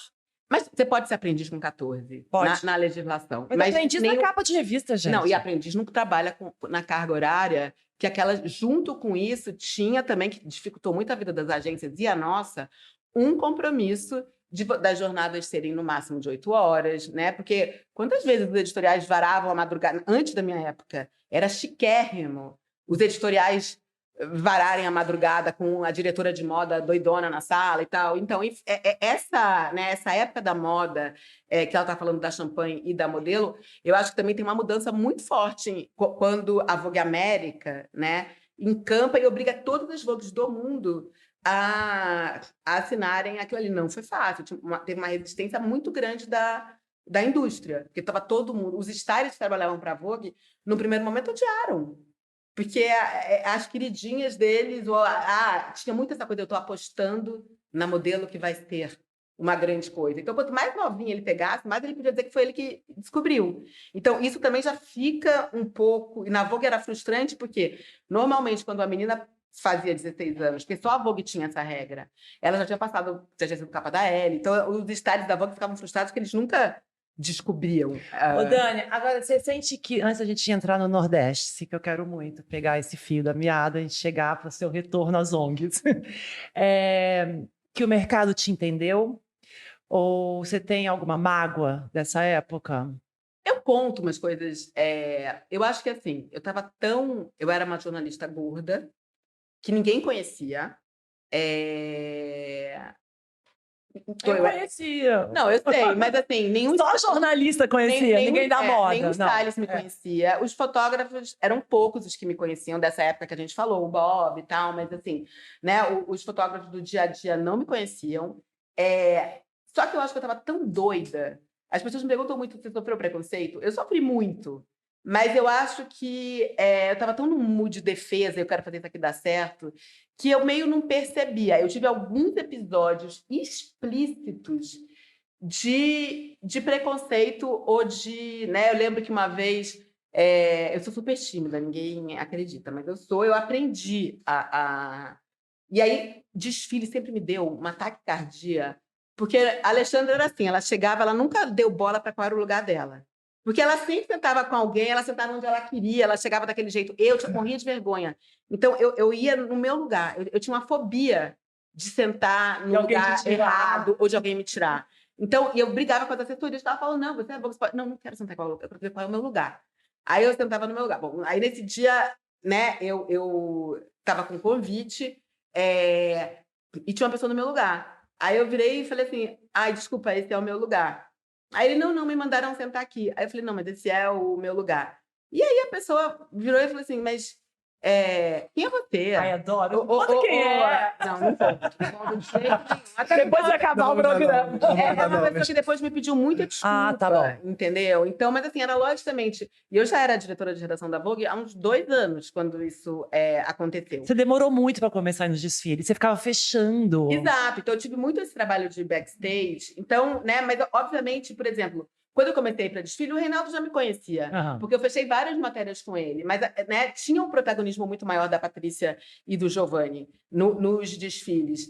Speaker 3: Mas você pode ser aprendiz com 14,
Speaker 1: Pode.
Speaker 3: na legislação.
Speaker 1: Mas aprendiz na capa de revista, gente.
Speaker 3: Não, e aprendiz não trabalha na carga horária, que junto com isso, tinha também, que dificultou muito a vida das agências e a nossa, um compromisso das jornadas serem no máximo de 8 horas, né? Porque quantas vezes os editoriais varavam a madrugada? Antes da minha época, era chiquérrimo os editoriais vararem a madrugada com a diretora de moda doidona na sala e tal. Então, essa época da moda, que ela está falando da champanhe e da modelo, eu acho que também tem uma mudança muito forte quando a Vogue América, né, encampa e obriga todas as Vogues do mundo a assinarem aquilo ali. Não foi fácil, teve uma resistência muito grande da indústria, porque estava todo mundo... Os stylists que trabalhavam para a Vogue, no primeiro momento, odiaram. Porque as queridinhas deles... tinha muito essa coisa, eu estou apostando na modelo que vai ter uma grande coisa. Então, quanto mais novinho ele pegasse, mais ele podia dizer que foi ele que descobriu. Então, isso também já fica um pouco... E na Vogue era frustrante, porque, normalmente, quando a menina fazia 16 anos, porque só a Vogue tinha essa regra, ela já tinha sido capa da Elle, então os stylists da Vogue ficavam frustrados porque eles nunca descobriam.
Speaker 1: Ô, Dani, agora você sente que, antes da gente entrar no Nordeste, que eu quero muito pegar esse fio da meada e chegar para o seu retorno às ONGs, que o mercado te entendeu? Ou você tem alguma mágoa dessa época?
Speaker 3: Eu conto umas coisas. Eu acho que assim, eu era uma jornalista gorda, que ninguém conhecia.
Speaker 1: Eu conhecia.
Speaker 3: Não, eu sei, mas assim, nenhum...
Speaker 1: Só jornalista conhecia, ninguém da moda.
Speaker 3: Nenhum stylist me conhecia. Os fotógrafos, eram poucos os que me conheciam dessa época que a gente falou, o Bob e tal, mas assim, né, os fotógrafos do dia a dia não me conheciam. Só que eu acho que eu estava tão doida. As pessoas me perguntam muito se você sofreu preconceito. Eu sofri muito. Mas eu acho que eu estava tão no mood de defesa, eu quero fazer isso aqui dar certo, que eu meio não percebia. Eu tive alguns episódios explícitos de preconceito ou de... Né, eu lembro que uma vez... eu sou super tímida, ninguém acredita, mas eu aprendi E aí, desfile sempre me deu uma taquicardia Porque a Alexandra era assim, ela chegava, ela nunca deu bola para qual era o lugar dela. Porque ela sempre sentava com alguém, ela sentava onde ela queria, ela chegava daquele jeito. Eu morria de vergonha. Então, eu ia no meu lugar. Eu tinha uma fobia de sentar no lugar errado ou de alguém me tirar. Então, eu brigava com as assessorias, estava falando, não, você pode... Não quero sentar qual lugar, eu quero ver qual é o meu lugar. Aí eu sentava no meu lugar. Bom, aí nesse dia, né, eu estava com convite e tinha uma pessoa no meu lugar. Aí eu virei e falei assim, ai, desculpa, esse é o meu lugar. Aí ele, não, me mandaram sentar aqui. Aí eu falei, não, mas esse é o meu lugar. E aí a pessoa virou e falou assim, mas quem é você?
Speaker 1: Ai, adoro. Conta quem é.
Speaker 3: Não vou de jeito nenhum. Até
Speaker 1: Depois de acabar o programa.
Speaker 3: É uma pessoa que depois me pediu muita desculpa,
Speaker 1: tá bom.
Speaker 3: entendeu? Então, mas assim, era logicamente... E eu já era diretora de redação da Vogue há uns 2 anos, quando isso aconteceu.
Speaker 1: Você demorou muito para começar nos desfiles, você ficava fechando.
Speaker 3: Exato, então eu tive muito esse trabalho de backstage. Então, né, mas obviamente, por exemplo, quando eu comecei para desfile, o Reinaldo já me conhecia,
Speaker 1: Uhum.
Speaker 3: porque eu fechei várias matérias com ele, mas né, tinha um protagonismo muito maior da Patrícia e do Giovanni nos desfiles.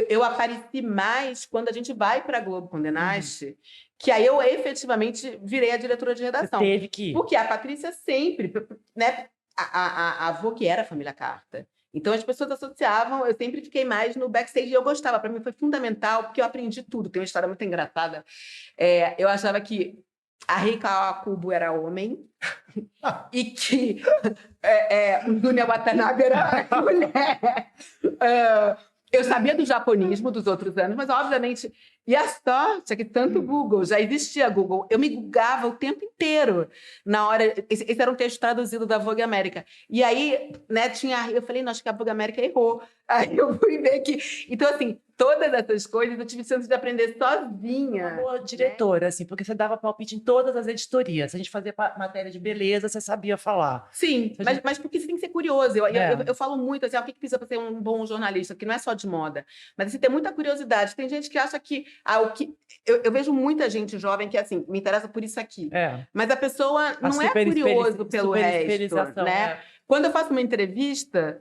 Speaker 3: Eu apareci mais quando a gente vai para a Globo com Dynasty, que aí eu efetivamente virei a diretora de redação.
Speaker 1: Você teve que ir.
Speaker 3: Porque a Patrícia sempre, né, a Vogue era a família Carta. Então, as pessoas associavam, eu sempre fiquei mais no backstage e eu gostava. Para mim foi fundamental, porque eu aprendi tudo. Tem uma história muito engraçada. Eu achava que a Rei Kawakubo era homem e que o Dunia Watanabe era mulher. Eu sabia do japonismo dos outros anos, mas, obviamente... E a sorte é que tanto Google, já existia Google, eu me googava o tempo inteiro na hora... Esse era um texto traduzido da Vogue América. E aí, né, eu falei, não, acho que a Vogue América errou. Aí eu fui ver que... Então, assim, todas essas coisas eu tive chance de aprender sozinha.
Speaker 1: Uma boa diretora, assim, porque você dava palpite em todas as editorias. Se a gente fazia matéria de beleza, você sabia falar.
Speaker 3: Sim, mas porque você tem que ser curioso. Eu falo muito assim, o que precisa para ser um bom jornalista? Porque não é só de moda. Mas assim, tem muita curiosidade. Tem gente que acha que... Eu vejo muita gente jovem que, assim, me interessa por isso aqui. Mas a pessoa não é curioso pelo resto, né? Quando eu faço uma entrevista,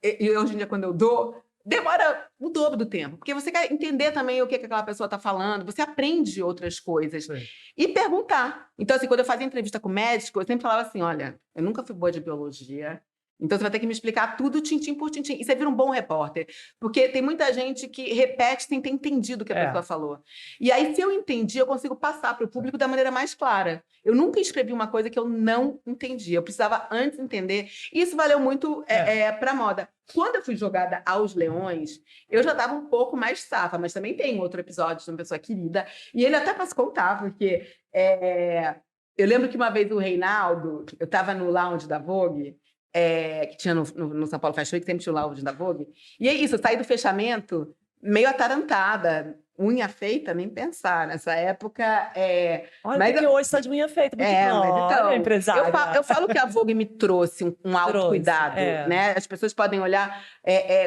Speaker 3: e hoje em dia quando eu dou, demora o dobro do tempo. Porque você quer entender também o que aquela pessoa está falando, você aprende outras coisas.
Speaker 2: Sim.
Speaker 3: E perguntar. Então, assim, quando eu fazia entrevista com médico, eu sempre falava assim, olha, eu nunca fui boa de biologia, então você vai ter que me explicar tudo tintim por tintim. E você vira um bom repórter. Porque tem muita gente que repete sem ter entendido o que a pessoa falou. E aí, se eu entendi, eu consigo passar para o público da maneira mais clara. Eu nunca escrevi uma coisa que eu não entendi. Eu precisava antes entender. E isso valeu muito para a moda. Quando eu fui jogada aos leões, eu já estava um pouco mais safa. Mas também tem outro episódio de uma pessoa querida. E ele até posso contar, porque... eu lembro que uma vez o Reinaldo... Eu estava no lounge da Vogue... que tinha no São Paulo Fashion Week, que sempre tinha o lounge da Vogue. E é isso, eu saí do fechamento meio atarantada, unha feita, nem pensar. Nessa época...
Speaker 1: Olha, mas hoje está de unha feita, muito bom.
Speaker 3: Então,
Speaker 1: empresária.
Speaker 3: Eu falo que a Vogue me trouxe um autocuidado, né? As pessoas podem olhar...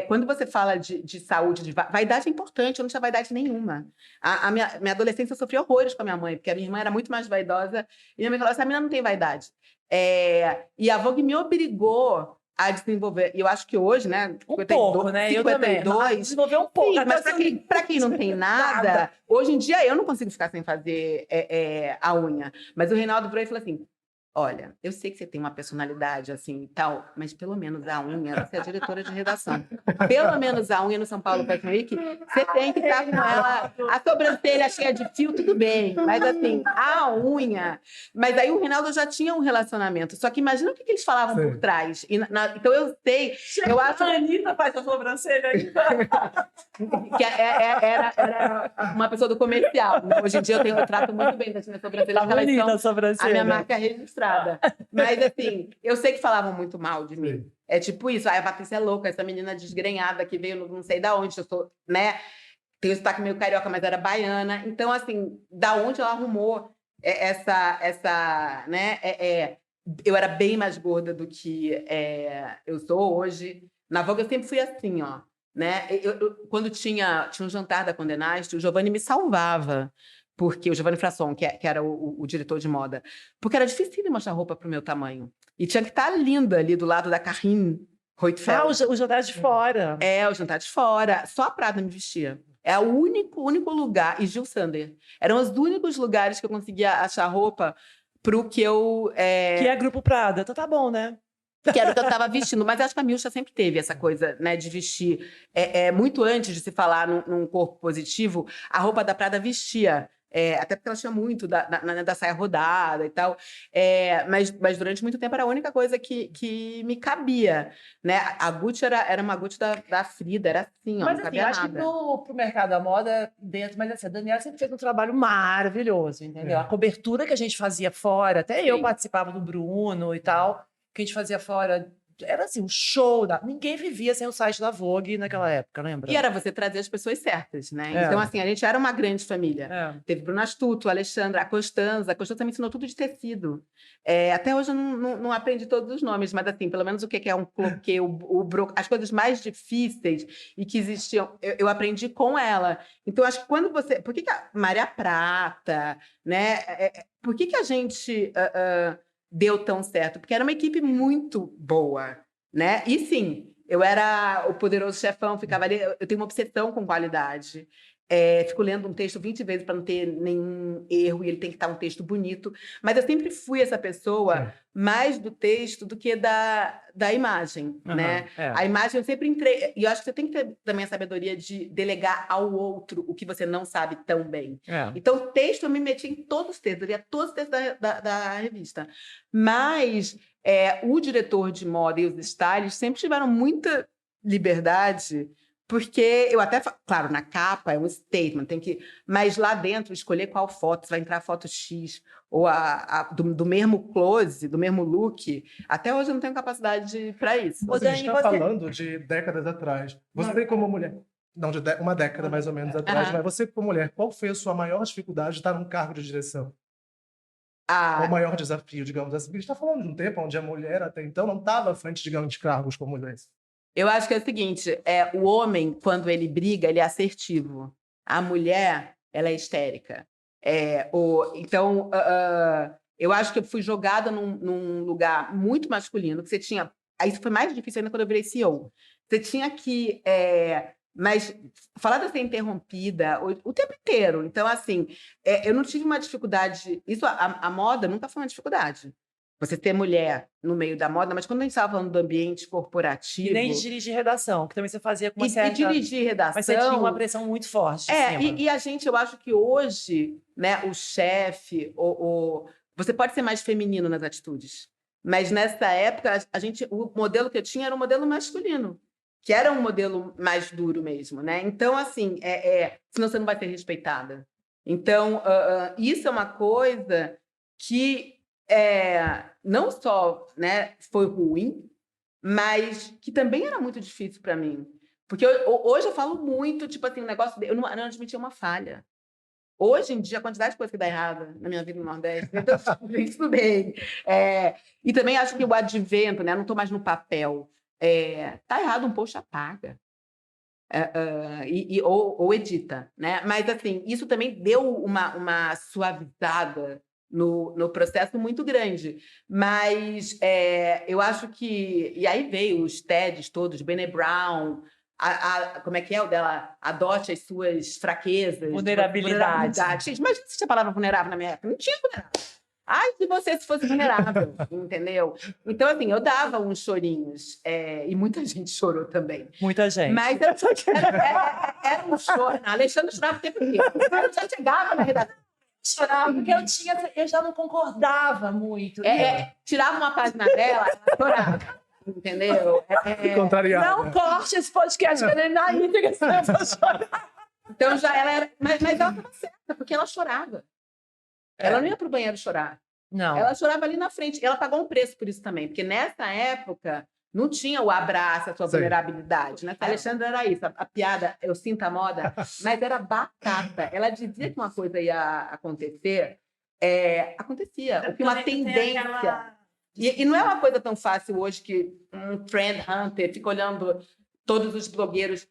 Speaker 3: quando você fala de saúde, de vaidade é importante, eu não tinha vaidade nenhuma. A minha adolescência eu sofri horrores com a minha mãe, porque a minha irmã era muito mais vaidosa, e a minha mãe falava, essa menina não tem vaidade. E a Vogue me obrigou a desenvolver. E eu acho que hoje, né?
Speaker 1: 52, né?
Speaker 3: 52,
Speaker 1: eu também. Desenvolver um pouco.
Speaker 3: Sim, mas para quem não tem nada, hoje em dia eu não consigo ficar sem fazer a unha. Mas o Reinaldo virou e falou assim, olha, eu sei que você tem uma personalidade assim e tal, mas pelo menos a unha, você é diretora de redação. Pelo menos a unha no São Paulo Fashion Week, você tem que estar com ela, a sobrancelha cheia de fio, tudo bem. Mas assim, a unha... Mas aí o Reinaldo já tinha um relacionamento. Só que imagina o que eles falavam por trás. Então eu sei... Eu acho...
Speaker 1: A Anitta faz a sobrancelha aí.
Speaker 3: Que era uma pessoa do comercial. Né? Hoje em dia eu trato muito bem das minhas sobrancelhas.
Speaker 1: Tá bonita a sobrancelha.
Speaker 3: A minha marca é registrada. Mas, assim, eu sei que falavam muito mal de mim.
Speaker 2: Sim.
Speaker 3: É tipo isso, a Patrícia é louca, essa menina desgrenhada que veio não sei da onde, eu sou, né? Tem o sotaque meio carioca, mas era baiana. Então, assim, da onde ela arrumou essa né? Eu era bem mais gorda do que eu sou hoje. Na Vogue eu sempre fui assim, ó. Né? Quando tinha um jantar da Condé Nast, o Giovanni me salvava. Porque o Giovanni Frasson, que era o diretor de moda, porque era difícil mostrar roupa para o meu tamanho. E tinha que estar linda ali do lado da Carine, Reutefeldt.
Speaker 1: O jantar de fora.
Speaker 3: É, o jantar de fora. Só a Prada me vestia. É o único lugar. E Gil Sander. Eram os únicos lugares que eu conseguia achar roupa pro que eu...
Speaker 1: Que é Grupo Prada. Então tá bom, né?
Speaker 3: Que era o que eu estava vestindo. Mas acho que a Milcha sempre teve essa coisa, né, de vestir. Muito antes de se falar num corpo positivo, a roupa da Prada vestia. Até porque ela tinha muito da saia rodada e tal. Mas durante muito tempo era a única coisa que me cabia. Né? A Gucci era uma Gucci da Frida, era assim, ó,
Speaker 1: Mas
Speaker 3: não
Speaker 1: assim,
Speaker 3: cabia
Speaker 1: acho que
Speaker 3: nada.
Speaker 1: pro mercado da moda, dentro, mas assim, a Daniela sempre fez um trabalho maravilhoso, entendeu? A cobertura que a gente fazia fora, até eu
Speaker 3: Sim.
Speaker 1: participava do Bruno e tal, que a gente fazia fora, era assim, um show. Ninguém vivia sem o site da Vogue naquela época, lembra?
Speaker 3: E era você trazer as pessoas certas, né?
Speaker 1: É.
Speaker 3: Então, assim, a gente era uma grande família.
Speaker 1: É.
Speaker 3: Teve Bruno Astuto, Alexandra, a Costanza. A Costanza me ensinou tudo de tecido. Até hoje eu não aprendi todos os nomes, mas, assim, pelo menos o que é um cloquet, as coisas mais difíceis e que existiam, eu aprendi com ela. Então, acho que quando você... Por que a Maria Prata, né? Por que a gente deu tão certo? Porque era uma equipe muito boa, né? E, sim... Eu era o poderoso chefão, ficava ali. Eu tenho uma obsessão com qualidade. Fico lendo um texto 20 vezes para não ter nenhum erro, e ele tem que estar um texto bonito. Mas eu sempre fui essa pessoa mais do texto do que da imagem. Né? A imagem eu sempre entrei. E eu acho que você tem que ter também a sabedoria de delegar ao outro o que você não sabe tão bem. Então, texto, eu me meti em todos os textos, eu lia todos os textos da revista. Mas o diretor de moda e os stylists sempre tiveram muita liberdade, porque eu até... Claro, na capa é um statement, mas lá dentro escolher qual foto, se vai entrar a foto X, ou do mesmo close, do mesmo look. Até hoje eu não tenho capacidade para isso.
Speaker 2: Mas a gente está falando de décadas atrás. Você como mulher... Não, de uma década mais ou menos atrás. Mas você como mulher, qual foi a sua maior dificuldade de estar num cargo de direção? Qual o maior desafio, digamos assim? Porque a gente está falando de um tempo onde a mulher até então não estava à frente de grandes cargos como esse.
Speaker 3: Eu acho que é o seguinte, o homem, quando ele briga, ele é assertivo. A mulher, ela é histérica. Então, eu acho que eu fui jogada num lugar muito masculino, que você tinha... Isso foi mais difícil ainda quando eu virei CEO. Você tinha que... Mas falar de ser interrompida o tempo inteiro. Então, assim, eu não tive uma dificuldade... Isso, a moda nunca foi uma dificuldade. Você ter mulher no meio da moda, mas quando a gente estava falando do ambiente corporativo...
Speaker 1: E nem de dirigir redação, que também você fazia com uma certa...
Speaker 3: E dirigir redação...
Speaker 1: Mas você tinha uma pressão muito forte.
Speaker 3: E a gente, eu acho que hoje, né, o chefe, você pode ser mais feminino nas atitudes. Mas nessa época, o modelo que eu tinha era um modelo masculino, que era um modelo mais duro mesmo, né? Então, assim, senão você não vai ser respeitada. Então, isso é uma coisa que não só, né, foi ruim, mas que também era muito difícil para mim. Porque hoje eu falo muito, tipo assim, um negócio... Eu não admitia uma falha. Hoje em dia, a quantidade de coisa que dá errada na minha vida no Nordeste, então, tudo bem. E também acho que o advento, né? Não estou mais no papel. Tá errado um post, apaga. Ou edita, né? Mas, assim, isso também deu uma suavizada no processo muito grande. Mas eu acho que... E aí veio os TEDs todos, Brené Brown... como é que é o dela? Adote as suas fraquezas.
Speaker 1: Vulnerabilidade.
Speaker 3: Gente, imagina se tinha a palavra vulnerável na minha época. Não tinha vulnerável. Ai, se você fosse vulnerável, entendeu? Então, assim, eu dava uns chorinhos. E muita gente chorou também.
Speaker 1: Muita gente.
Speaker 3: Mas era um choro. A Alexandra chorava o tempo inteiro. Eu já chegava na redação.
Speaker 1: Chorava, porque eu já não concordava muito.
Speaker 3: Tirava uma página dela, ela chorava. Entendeu?
Speaker 2: Contrariada.
Speaker 1: Não corte esse podcast, que nem na íntegra, senão eu vou chorar.
Speaker 3: Então já ela era. Mas ela estava certa, porque ela chorava. Ela não ia para o banheiro chorar.
Speaker 1: Não.
Speaker 3: Ela chorava ali na frente. Ela pagou um preço por isso também, porque nessa época não tinha o abraço, a sua vulnerabilidade. Né? A Alexandra era isso, a piada, eu sinto a moda, mas era batata. Ela dizia que uma coisa ia acontecer, acontecia. O que uma tendência. E não é uma coisa tão fácil hoje que um trend hunter fica olhando todos os blogueiros.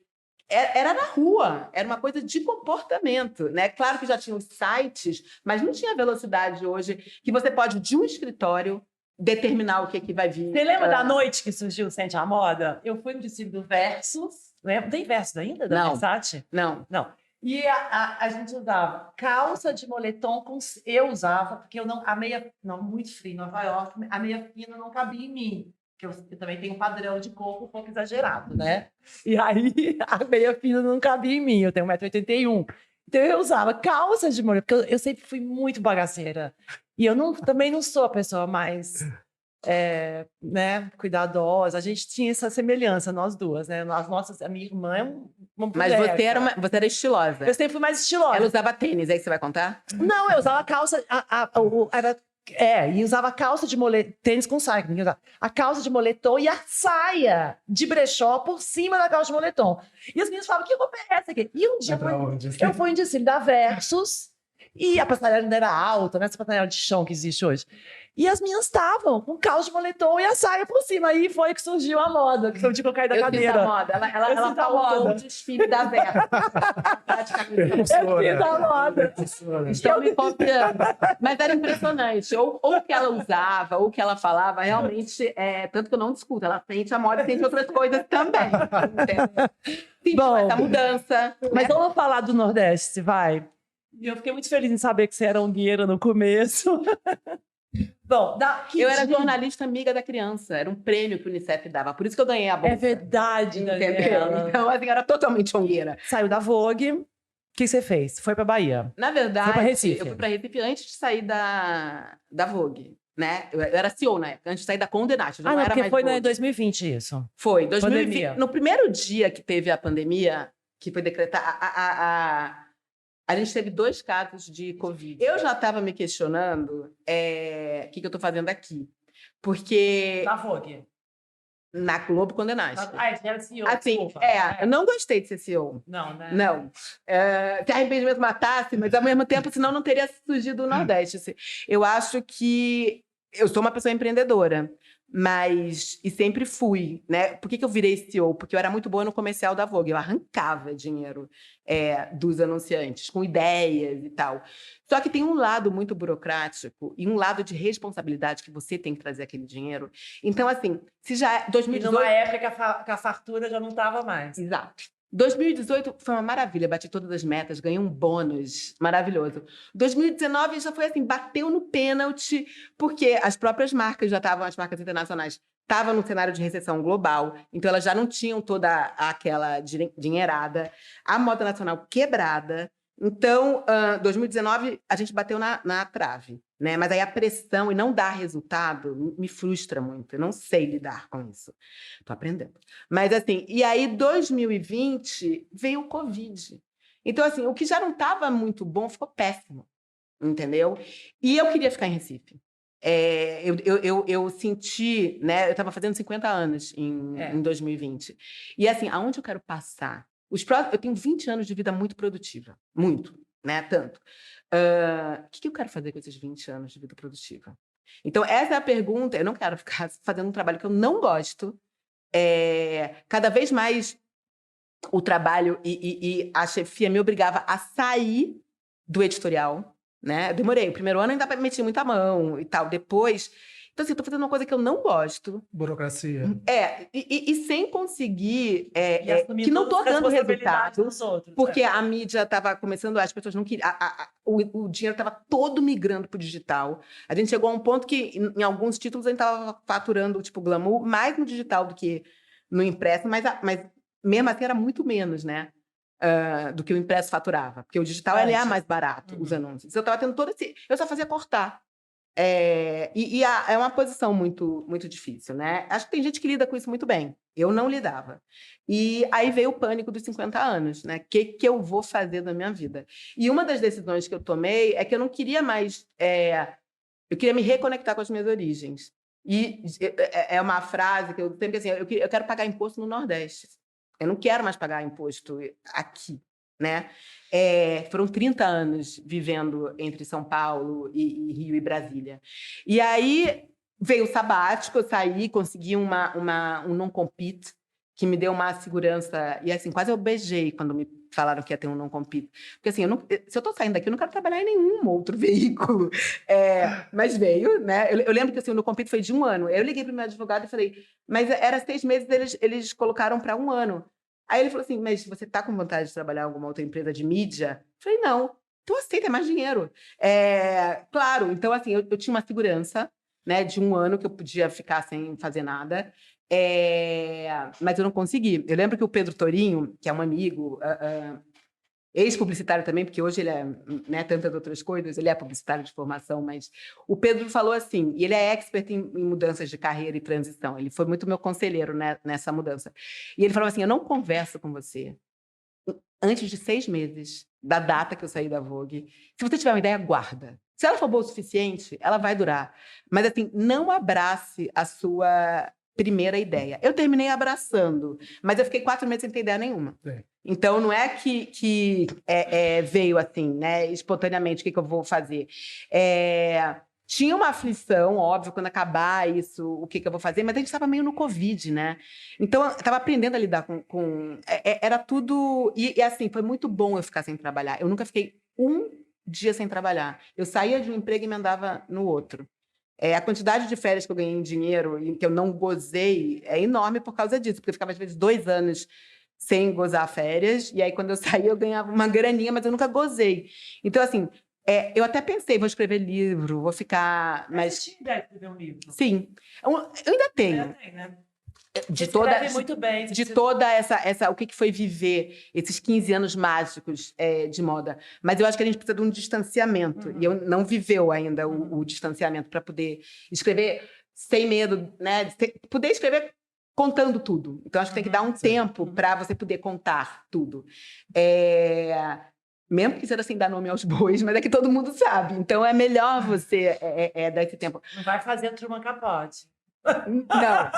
Speaker 3: Era na rua, era uma coisa de comportamento, né? Claro que já tinha os sites, mas não tinha a velocidade hoje que você pode, de um escritório, determinar o que vai vir.
Speaker 1: Você lembra da noite que surgiu o Sente a Moda? Eu fui no desfile do Versus. Lembra? Tem Versus ainda, da
Speaker 3: Não.
Speaker 1: Versace?
Speaker 3: Não.
Speaker 1: Não. E a gente usava calça de moletom, eu usava, porque eu não, a meia, não, muito frio em Nova York, a meia fina não cabia em mim, porque eu também tenho um padrão de corpo um pouco exagerado, né? E aí a meia fina não cabia em mim, eu tenho 1,81 m. Então eu usava calça de moletom, porque eu sempre fui muito bagaceira. E eu também não sou a pessoa mais... né, cuidadosa. A gente tinha essa semelhança, nós duas, né? A minha irmã é uma
Speaker 3: Mas
Speaker 1: boneca.
Speaker 3: você era estilosa.
Speaker 1: Eu sempre fui mais estilosa.
Speaker 3: Ela usava tênis, aí você vai contar?
Speaker 1: Não, eu usava calça... e usava calça de moletom... Tênis com saia. Que ninguém usava. A calça de moletom e a saia de brechó por cima da calça de moletom. E as meninas falavam, que roupa é essa aqui? E um dia eu fui em desfile da Versus e a passarela ainda era alta, né? Essa passarela de chão que existe hoje. E as meninas estavam com calça de moletom e a saia por cima. Aí foi que surgiu a moda, que foi o dia que eu caí da cadeira.
Speaker 3: Fiz a moda. Ela faltou o desfile da Versus.
Speaker 1: Eu fiz a moda.
Speaker 3: Estão me copiando. Mas era impressionante. Ou o que ela usava, ou o que ela falava, realmente, tanto que eu não discuto. Ela sente a moda e sente outras coisas também. Sim,
Speaker 1: bom,
Speaker 3: essa mudança.
Speaker 1: Mas vamos falar do Nordeste, vai. E eu fiquei muito feliz em saber que você era ungueira no começo. Bom,
Speaker 3: eu era jornalista amiga da criança. Era um prêmio que o Unicef dava. Por isso que eu ganhei a bolsa.
Speaker 1: É verdade, Daniela.
Speaker 3: Então, assim, era totalmente ongueira.
Speaker 1: Saiu da Vogue. O que você fez? Foi pra Bahia?
Speaker 3: Na verdade,
Speaker 1: foi pra Recife.
Speaker 3: Eu fui pra Recife antes de sair da Vogue. Né? Eu era CEO na época, antes de sair da Condé Nast.
Speaker 1: Não, porque foi em 2020 isso.
Speaker 3: Foi, 2020. No primeiro dia que teve a pandemia, que foi decretar... A gente teve 2 casos de Covid. Eu já estava me questionando o que eu estou fazendo aqui. Porque...
Speaker 1: Na Vogue?
Speaker 3: Na Globo Condé Nast.
Speaker 1: Você era CEO,
Speaker 3: assim,
Speaker 1: desculpa.
Speaker 3: Eu não gostei de ser CEO.
Speaker 1: Não, né?
Speaker 3: Não. Se arrependimento matasse, mas ao mesmo tempo, senão não teria surgido o Nordeste. Assim. Eu acho que... Eu sou uma pessoa empreendedora. E sempre fui, né? Por que eu virei CEO? Porque eu era muito boa no comercial da Vogue. Eu arrancava dinheiro dos anunciantes, com ideias e tal. Só que tem um lado muito burocrático e um lado de responsabilidade que você tem que trazer aquele dinheiro. Então, assim, se já... 2018...
Speaker 1: E numa época que a fartura já não estava mais.
Speaker 3: Exato. 2018 foi uma maravilha, bati todas as metas, ganhei um bônus maravilhoso. 2019 já foi assim, bateu no pênalti, porque as próprias marcas já estavam, as marcas internacionais, estavam no cenário de recessão global, então elas já não tinham toda aquela dinheirada, a moda nacional quebrada. Então, 2019, a gente bateu na trave, né? Mas aí a pressão e não dar resultado me frustra muito. Eu não sei lidar com isso. Estou aprendendo. Mas, assim, e aí 2020 veio o Covid. Então, assim, o que já não estava muito bom ficou péssimo, entendeu? E eu queria ficar em Recife. Eu senti, né? Eu estava fazendo 50 anos em 2020. E, assim, aonde eu quero passar? Eu tenho 20 anos de vida muito produtiva. Muito, né? Tanto. O que eu quero fazer com esses 20 anos de vida produtiva? Então, essa é a pergunta. Eu não quero ficar fazendo um trabalho que eu não gosto. Cada vez mais o trabalho e a chefia me obrigava a sair do editorial, né? Eu demorei. O primeiro ano ainda meti muita mão e tal. Depois... Então, assim, eu tô fazendo uma coisa que eu não gosto.
Speaker 2: Burocracia.
Speaker 3: E sem conseguir...
Speaker 1: que
Speaker 3: não tô dando resultado.
Speaker 1: Dos outros,
Speaker 3: porque a mídia estava começando... As pessoas não queriam... O dinheiro estava todo migrando pro digital. A gente chegou a um ponto que, em alguns títulos, a gente estava faturando, tipo, glamour, mais no digital do que no impresso. Mas mesmo assim, era muito menos, né? Do que o impresso faturava. Porque o digital, ele é mais barato, os anúncios. Eu estava tendo todo esse... Eu só fazia cortar. É uma posição muito, muito difícil, né? Acho que tem gente que lida com isso muito bem. Eu não lidava. E aí veio o pânico dos 50 anos, né? O que eu vou fazer da minha vida? E uma das decisões que eu tomei é que eu não queria mais... eu queria me reconectar com as minhas origens. E é uma frase que eu sempre assim, eu quero pagar imposto no Nordeste. Eu não quero mais pagar imposto aqui, né? Foram 30 anos vivendo entre São Paulo e Rio e Brasília. E aí veio o sabático, eu saí, consegui um non-compete que me deu uma segurança. E assim, quase eu beijei quando me falaram que ia ter um non-compete. Porque assim, se eu tô saindo daqui, eu não quero trabalhar em nenhum outro veículo. Mas veio, né? Eu lembro que assim, o non-compete foi de 1 ano. Eu liguei pro meu advogado e falei, mas era 6 meses, eles colocaram para 1 ano. Aí ele falou assim, mas você tá com vontade de trabalhar em alguma outra empresa de mídia? Eu falei, não. Então aceita, é mais dinheiro. Claro, então assim, eu tinha uma segurança, né, de 1 ano que eu podia ficar sem fazer nada. Mas eu não consegui. Eu lembro que o Pedro Torinho, que é um amigo, ex-publicitário também, porque hoje ele é, né, tantas outras coisas, ele é publicitário de formação, mas o Pedro falou assim, e ele é expert em mudanças de carreira e transição, ele foi muito meu conselheiro, né, nessa mudança. E ele falou assim, eu não converso com você antes de 6 meses da data que eu saí da Vogue. Se você tiver uma ideia, guarda. Se ela for boa o suficiente, ela vai durar. Mas, assim, não abrace a sua primeira ideia. Eu terminei abraçando, mas eu fiquei 4 meses sem ter ideia nenhuma.
Speaker 2: Sim.
Speaker 3: Então, não é que veio assim, né, espontaneamente, o que eu vou fazer. Tinha uma aflição, óbvio, quando acabar isso, o que eu vou fazer, mas a gente estava meio no Covid, né? Então, eu estava aprendendo a lidar era tudo... E, assim, foi muito bom eu ficar sem trabalhar. Eu nunca fiquei 1 dia sem trabalhar. Eu saía de um emprego e emendava no outro. A quantidade de férias que eu ganhei em dinheiro e que eu não gozei é enorme por causa disso, porque eu ficava, às vezes, 2 anos sem gozar férias, e aí, quando eu saía, eu ganhava uma graninha, mas eu nunca gozei. Então, assim... eu até pensei, vou escrever livro, vou ficar... Mas
Speaker 1: você tinha ideia de escrever um livro?
Speaker 3: Sim. Eu ainda tenho.
Speaker 1: Ainda tem, né?
Speaker 3: De
Speaker 1: Você
Speaker 3: toda,
Speaker 1: escreve muito bem.
Speaker 3: de toda o que foi viver esses 15 anos mágicos de moda. Mas eu acho que a gente precisa de um distanciamento. E eu não viveu ainda o distanciamento para poder escrever sem medo, né? Poder escrever contando tudo. Então, acho que tem que dar um tempo para você poder contar tudo. Mesmo que seja assim, dar nome aos bois, mas é que todo mundo sabe. Então, é melhor você dar esse tempo.
Speaker 1: Não vai fazer Truman Capote.
Speaker 3: Não.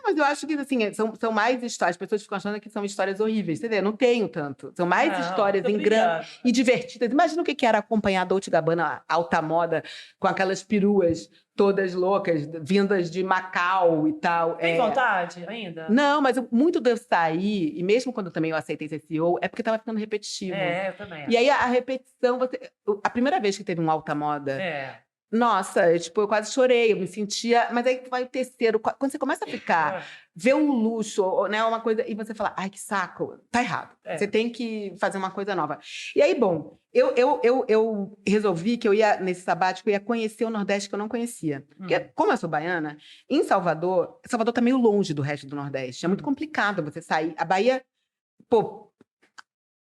Speaker 3: Mas eu acho que assim, são mais histórias. As pessoas ficam achando que são histórias horríveis. Você vê, não tenho tanto. São mais histórias em grande e divertidas. Imagina o que era acompanhar a Dolce & Gabbana alta moda com aquelas peruas todas loucas, vindas de Macau e tal.
Speaker 1: Tem vontade ainda?
Speaker 3: Não, mas muito de eu sair, e mesmo quando também eu aceitei ser CEO, é porque estava ficando repetitivo.
Speaker 1: Eu também.
Speaker 3: E aí a repetição... A primeira vez que teve um alta moda... Nossa, eu quase chorei, eu me sentia... Mas aí vai o terceiro... Quando você começa a ficar... Ver um luxo, né, uma coisa... E você fala, ai, que saco, tá errado. Você tem que fazer uma coisa nova. E aí, bom, eu resolvi que eu ia, nesse sabático, eu ia conhecer o Nordeste que eu não conhecia. Porque, como eu sou baiana, em Salvador tá meio longe do resto do Nordeste. É muito complicado você sair. A Bahia... Pô,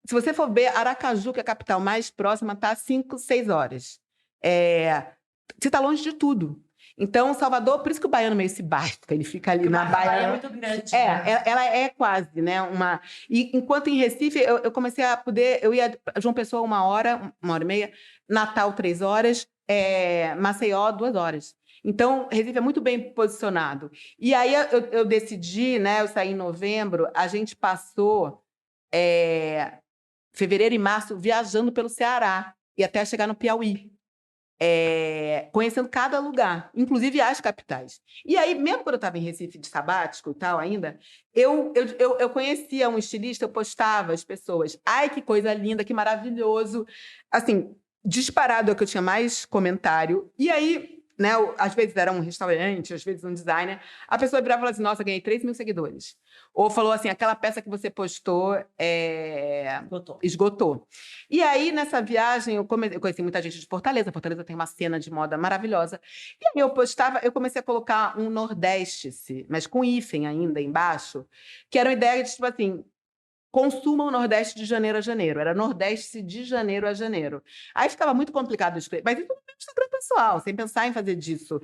Speaker 3: se você for ver, Aracaju, que é a capital mais próxima, tá 5, 6 horas. Você está longe de tudo. Então, Salvador, por isso que o baiano meio se basta, ele fica ali na Bahia.
Speaker 1: É muito grande. Né?
Speaker 3: Ela é quase, né? E enquanto em Recife, eu comecei a poder. Eu ia João Pessoa 1 hora, 1h30, Natal 3 horas, Maceió 2 horas. Então, Recife é muito bem posicionado. E aí eu decidi, né? Eu saí em novembro, a gente passou fevereiro e março viajando pelo Ceará e até chegar no Piauí. Conhecendo cada lugar, inclusive as capitais. E aí, mesmo quando eu estava em Recife de sabático e tal ainda, eu conhecia um estilista, eu postava as pessoas. Ai, que coisa linda, que maravilhoso. Assim, disparado é o que eu tinha mais comentário. E aí, né, às vezes era um restaurante, às vezes um designer, a pessoa virava e falava assim, nossa, ganhei 3 mil seguidores. Ou falou assim, aquela peça que você postou esgotou. E aí, nessa viagem, eu conheci muita gente de Fortaleza. Fortaleza tem uma cena de moda maravilhosa. E aí eu comecei a colocar um Nordeste, mas com hífen ainda embaixo, que era uma ideia de, tipo assim, consuma o Nordeste de janeiro a janeiro. Era Nordeste de janeiro a janeiro. Aí ficava muito complicado de escrever. Mas isso no meu Instagram pessoal, sem pensar em fazer disso.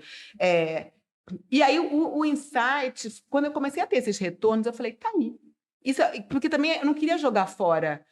Speaker 3: E aí, o insight, quando eu comecei a ter esses retornos, eu falei, tá aí. Isso, porque também eu não queria jogar fora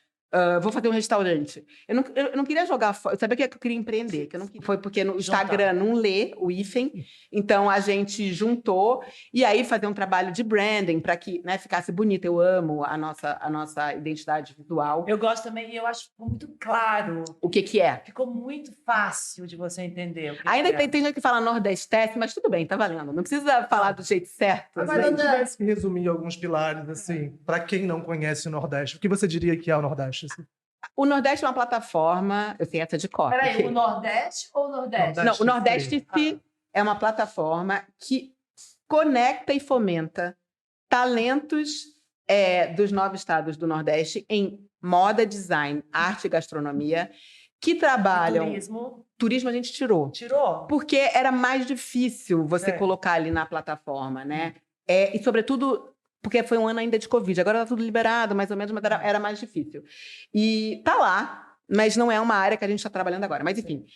Speaker 3: vou fazer um restaurante. Eu não queria jogar fora. Eu sabia que eu queria empreender. Foi porque no Instagram não lê o hífen. Então, a gente juntou. E aí, fazer um trabalho de branding para que, né, ficasse bonito. Eu amo a nossa identidade visual.
Speaker 1: Eu gosto também, e eu acho que ficou muito claro.
Speaker 3: O que é?
Speaker 1: Ficou muito fácil de você entender o que
Speaker 3: Ainda
Speaker 1: que é.
Speaker 3: tem gente que fala nordestese, mas tudo bem, tá valendo. Não precisa falar do jeito certo.
Speaker 2: Mas
Speaker 1: Agora,
Speaker 2: se
Speaker 3: gente.
Speaker 2: eu tivesse que resumir alguns pilares, assim, para quem não conhece o Nordeste, o que você diria que é o Nordeste? Assim?
Speaker 3: O Nordeste é uma plataforma... Eu sei essa de cor.
Speaker 1: Peraí, o Nordeste ou o Nordeste?
Speaker 3: Não, o Nordeste é uma plataforma que conecta e fomenta talentos dos 9 estados do Nordeste em moda, design, arte e gastronomia, que trabalham... Turismo a gente tirou.
Speaker 1: Tirou?
Speaker 3: Porque era mais difícil você colocar ali na plataforma, né? E, sobretudo, porque foi um ano ainda de Covid. Agora está tudo liberado, mais ou menos, mas era mais difícil. E tá lá, mas não é uma área que a gente está trabalhando agora. Mas, enfim,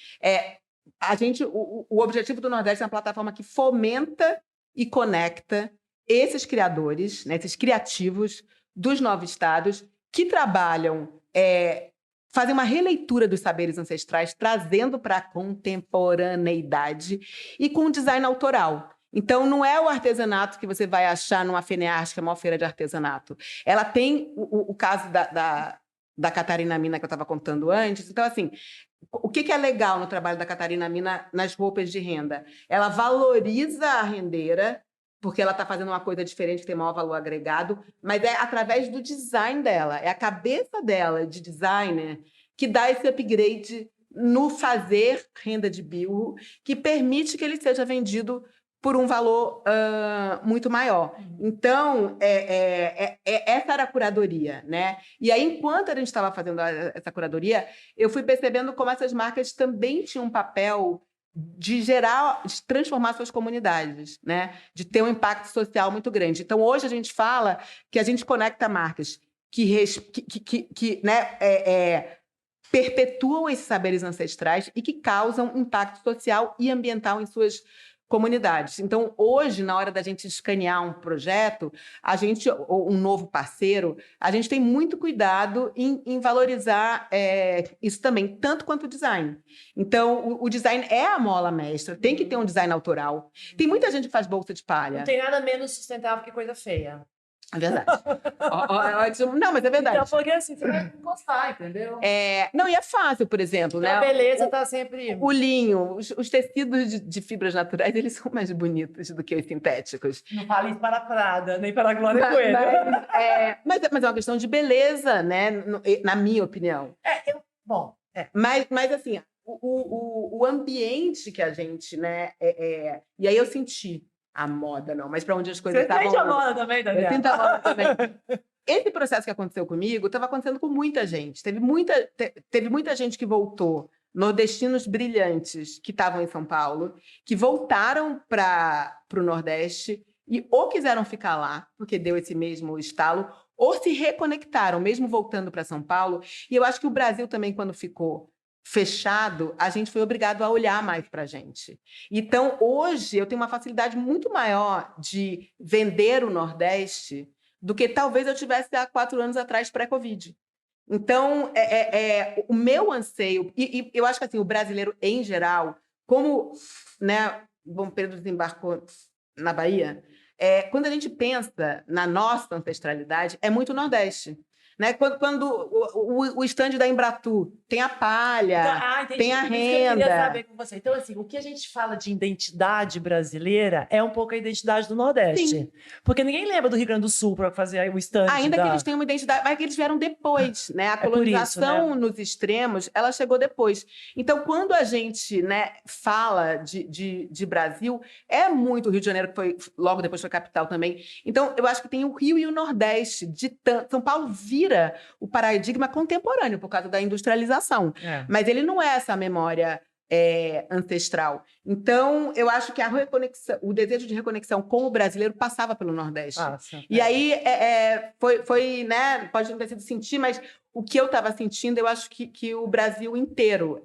Speaker 3: o objetivo do Nordeste é uma plataforma que fomenta e conecta esses criadores, né, esses criativos dos 9 estados que trabalham... fazem uma releitura dos saberes ancestrais, trazendo para a contemporaneidade e com um design autoral. Então, não é o artesanato que você vai achar numa Fenearte, que é uma feira de artesanato. Ela tem o caso da Catarina Mina, que eu estava contando antes. Então, assim, o que é legal no trabalho da Catarina Mina nas roupas de renda? Ela valoriza a rendeira, porque ela está fazendo uma coisa diferente, que tem maior valor agregado, mas é através do design dela, é a cabeça dela de designer que dá esse upgrade no fazer renda de bio, que permite que ele seja vendido por um valor muito maior. Então, essa era a curadoria, né? E aí, enquanto a gente estava fazendo essa curadoria, eu fui percebendo como essas marcas também tinham um papel de transformar suas comunidades, né? De ter um impacto social muito grande. Então, hoje a gente fala que a gente conecta marcas que perpetuam esses saberes ancestrais e que causam impacto social e ambiental em suas comunidades. Então, hoje, na hora da gente escanear um projeto, ou um novo parceiro, a gente tem muito cuidado em valorizar isso também, tanto quanto o design. Então, o design é a mola mestra, tem que ter um design autoral. Tem muita gente que faz bolsa de palha.
Speaker 1: Não tem nada menos sustentável que coisa feia.
Speaker 3: É verdade. Não, mas é verdade.
Speaker 1: Então, porque assim, você vai encostar, entendeu?
Speaker 3: Não, e é fácil, por exemplo, né?
Speaker 1: A beleza tá sempre...
Speaker 3: O linho, os tecidos de fibras naturais, eles são mais bonitos do que os sintéticos.
Speaker 1: Não fala isso para a Prada, nem para a Glória Coelho.
Speaker 3: Mas é uma questão de beleza, né? Na minha opinião. Mas assim, o ambiente que a gente, né? E aí eu senti a moda, não, mas para onde as coisas estavam...
Speaker 1: Você sente a moda também, Daniela?
Speaker 3: Eu sinto a moda também. Esse processo que aconteceu comigo estava acontecendo com muita gente. Teve muita gente que voltou, nordestinos brilhantes que estavam em São Paulo, que voltaram para o Nordeste e ou quiseram ficar lá, porque deu esse mesmo estalo, ou se reconectaram, mesmo voltando para São Paulo. E eu acho que o Brasil também, quando ficou fechado, a gente foi obrigado a olhar mais para a gente. Então, hoje, eu tenho uma facilidade muito maior de vender o Nordeste do que talvez eu tivesse há 4 anos atrás, pré-Covid. Então, o meu anseio, e eu acho que assim, o brasileiro em geral, como, né, Dom Pedro desembarcou na Bahia, quando a gente pensa na nossa ancestralidade, é muito Nordeste. Né? Quando o stand da Embratur tem a palha, tem a renda.
Speaker 1: Isso que eu queria saber com você. Então, assim, o que a gente fala de identidade brasileira é um pouco a identidade do Nordeste.
Speaker 3: Sim.
Speaker 1: Porque ninguém lembra do Rio Grande do Sul para fazer o stand.
Speaker 3: Ainda que eles tenham uma identidade, mas que eles vieram depois, né? A colonização
Speaker 1: isso, né?
Speaker 3: nos extremos, ela chegou depois. Então, quando a gente, né, fala de Brasil, é muito o Rio de Janeiro, que foi logo depois foi capital também. Então, eu acho que tem o Rio e o Nordeste. São Paulo vira o paradigma contemporâneo por causa da industrialização. Mas ele não é essa memória ancestral. Então, eu acho que o desejo de reconexão com o brasileiro passava pelo Nordeste. E aí, foi, né, pode não ter sido sentir, mas o que eu estava sentindo, eu acho que o Brasil inteiro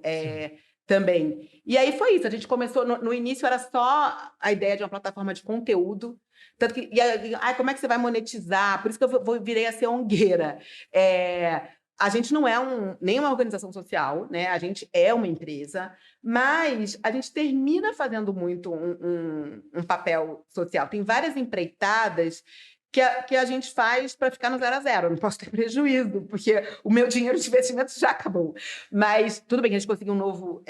Speaker 3: também. E aí foi isso, a gente começou, no início era só a ideia de uma plataforma de conteúdo, tanto que, como é que você vai monetizar? Por isso que eu virei a ser ongueira. a gente não é nem uma organização social, né? A gente é uma empresa, mas a gente termina fazendo muito um papel social. Tem várias empreitadas que a gente faz para ficar no 0 a 0. Eu não posso ter prejuízo, porque o meu dinheiro de investimento já acabou. Mas tudo bem que a gente conseguiu um novo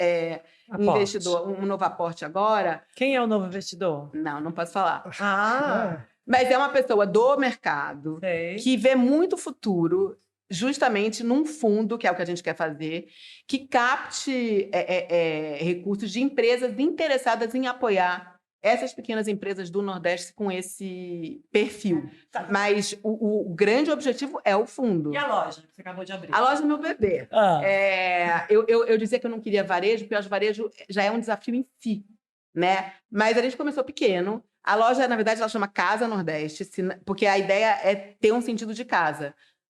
Speaker 3: investidor, um novo aporte agora.
Speaker 1: Quem é o novo investidor?
Speaker 3: Não posso falar.
Speaker 2: É.
Speaker 3: Mas é uma pessoa do mercado
Speaker 1: Sei.
Speaker 3: que vê muito futuro justamente num fundo, que é o que a gente quer fazer, que capte recursos de empresas interessadas em apoiar essas pequenas empresas do Nordeste com esse perfil. Mas o grande objetivo é o fundo.
Speaker 1: E a loja que você acabou de abrir?
Speaker 3: A loja do meu bebê. Eu dizia que eu não queria varejo, porque eu acho que varejo já é um desafio em si, né? Mas a gente começou pequeno. A loja, na verdade, ela chama Casa Nordeste, porque a ideia é ter um sentido de casa.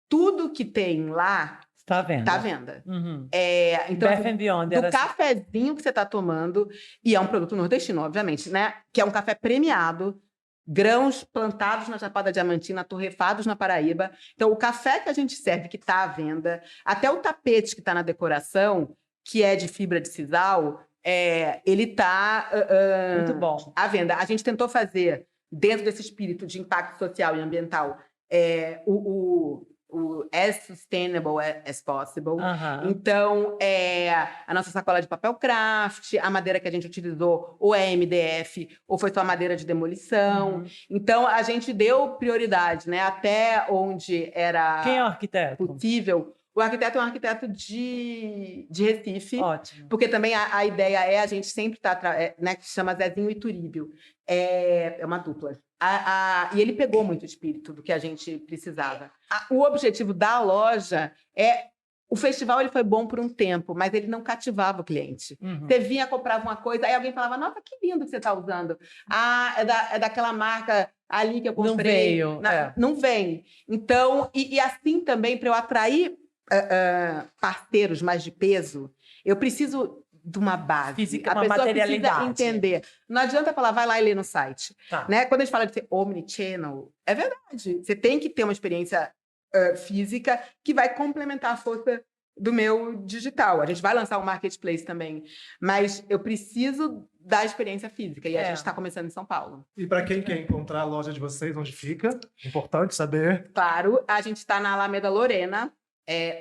Speaker 3: Tudo que tem lá
Speaker 1: Está à venda.
Speaker 3: está à venda.
Speaker 1: Uhum.
Speaker 3: Então,
Speaker 1: Bath and Beyond.
Speaker 3: do cafezinho que você está tomando, e é um produto nordestino, obviamente, né? Que é um café premiado, grãos plantados na Chapada Diamantina, torrefados na Paraíba. Então, o café que a gente serve, que está à venda, até o tapete que está na decoração, que é de fibra de sisal, ele está
Speaker 1: Muito bom.
Speaker 3: à venda. A gente tentou fazer, dentro desse espírito de impacto social e ambiental, o as sustainable as possible.
Speaker 1: Uhum.
Speaker 3: Então, a nossa sacola de papel craft, a madeira que a gente utilizou, ou é MDF, ou foi só madeira de demolição.
Speaker 1: Uhum.
Speaker 3: Então, a gente deu prioridade, né? Até onde era
Speaker 1: Quem é o arquiteto?
Speaker 3: possível. O arquiteto é um arquiteto de Recife.
Speaker 1: Ótimo.
Speaker 3: Porque também a ideia a gente sempre está, né, que se chama Zezinho e Turíbio. É uma dupla. E ele pegou muito o espírito do que a gente precisava. O objetivo da loja o festival ele foi bom por um tempo, mas ele não cativava o cliente.
Speaker 1: Uhum.
Speaker 3: Você vinha, comprava uma coisa, aí alguém falava, nossa, que lindo que você está usando. É daquela marca ali que eu comprei.
Speaker 1: Não veio.
Speaker 3: Não vem. Então, e assim também, para eu atrair parceiros mais de peso, eu preciso de uma base.
Speaker 1: Física,
Speaker 3: a
Speaker 1: uma
Speaker 3: pessoa
Speaker 1: materialidade.
Speaker 3: precisa entender. Não adianta falar, vai lá e lê no site.
Speaker 1: Tá.
Speaker 3: Né? Quando a gente fala de ser omnichannel, é verdade. Você tem que ter uma experiência física que vai complementar a força do meu digital. A gente vai lançar um marketplace também, mas eu preciso da experiência física e a gente está começando em São Paulo.
Speaker 2: E para quem quer encontrar a loja de vocês, onde fica? Importante saber.
Speaker 3: Claro, a gente está na Alameda Lorena,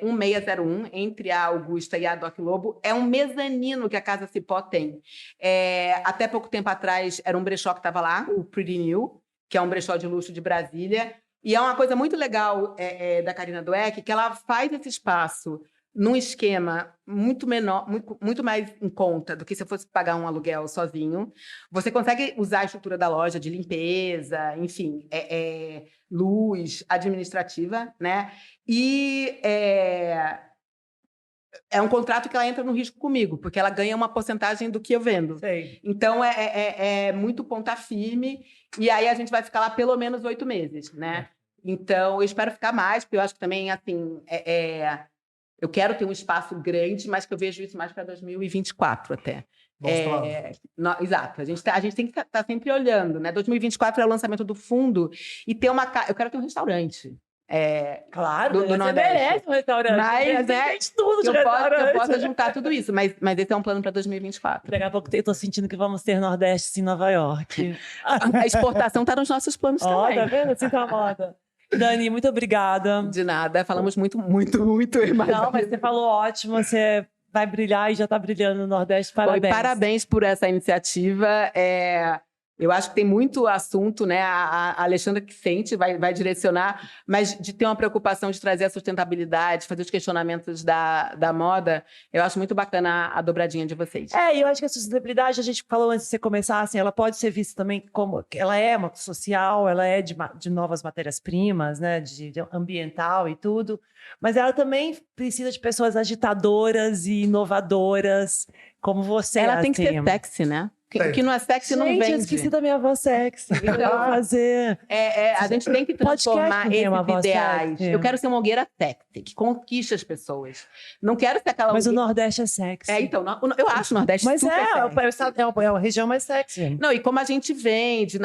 Speaker 3: 1601, entre a Augusta e a Doc Lobo. É um mezanino que a Casa Cipó tem. Até pouco tempo atrás era um brechó que estava lá, o Pretty New, que é um brechó de luxo de Brasília. E é uma coisa muito legal da Carina Dweck, que ela faz esse espaço num esquema muito menor, muito mais em conta do que se eu fosse pagar um aluguel sozinho. Você consegue usar a estrutura da loja de limpeza, enfim, luz, administrativa, né? E é um contrato que ela entra no risco comigo, porque ela ganha uma porcentagem do que eu vendo.
Speaker 1: Sei.
Speaker 3: Então, é muito ponta firme, e aí a gente vai ficar lá pelo menos 8 meses, né? Então, eu espero ficar mais, porque eu acho que também, assim, eu quero ter um espaço grande, mas que eu vejo isso mais para 2024 até. Exato. A gente tem que estar sempre olhando, né? 2024 é o lançamento do fundo e ter eu quero ter um restaurante.
Speaker 1: Claro,
Speaker 3: do
Speaker 1: você
Speaker 3: Nordeste.
Speaker 1: merece um restaurante.
Speaker 3: Mas,
Speaker 1: tem tudo de
Speaker 3: eu
Speaker 1: restaurante.
Speaker 3: posso juntar tudo isso, mas esse é um plano para 2024.
Speaker 1: Daqui a pouco eu tô sentindo que vamos ter Nordeste em Nova York.
Speaker 3: A exportação está nos nossos planos também.
Speaker 1: Tá vendo? Assim tá a moda. Dani, muito obrigada.
Speaker 3: De nada, falamos muito.
Speaker 1: Não, mas você falou ótimo, você vai brilhar e já está brilhando no Nordeste. Parabéns.
Speaker 3: Parabéns por essa iniciativa. Eu acho que tem muito assunto, né? A Alexandra que sente, vai direcionar, mas de ter uma preocupação de trazer a sustentabilidade, fazer os questionamentos da moda, eu acho muito bacana a dobradinha de vocês.
Speaker 1: E eu acho que a sustentabilidade, a gente falou antes de você começar, assim, ela pode ser vista também como ela é uma social, ela é de novas matérias-primas, né? De ambiental e tudo, mas ela também precisa de pessoas agitadoras e inovadoras, como você.
Speaker 3: Ela tem que ser sexy, né? O que não é sexy não
Speaker 1: Gente,
Speaker 3: vende.
Speaker 1: eu esqueci da minha voz sexy. Eu vou fazer.
Speaker 3: A gente tem que
Speaker 1: Podcast
Speaker 3: transformar
Speaker 1: não tem uma
Speaker 3: esses
Speaker 1: voz
Speaker 3: ideais.
Speaker 1: sexy.
Speaker 3: Eu quero ser uma Nogueira sexy, que conquista as pessoas. Não quero ser aquela
Speaker 1: Mas o
Speaker 3: Nogueira-
Speaker 1: Nordeste é sexy.
Speaker 3: Então, eu acho o Nordeste
Speaker 1: Mas
Speaker 3: super sexy.
Speaker 1: é a região mais sexy.
Speaker 3: Não, e como a gente vende,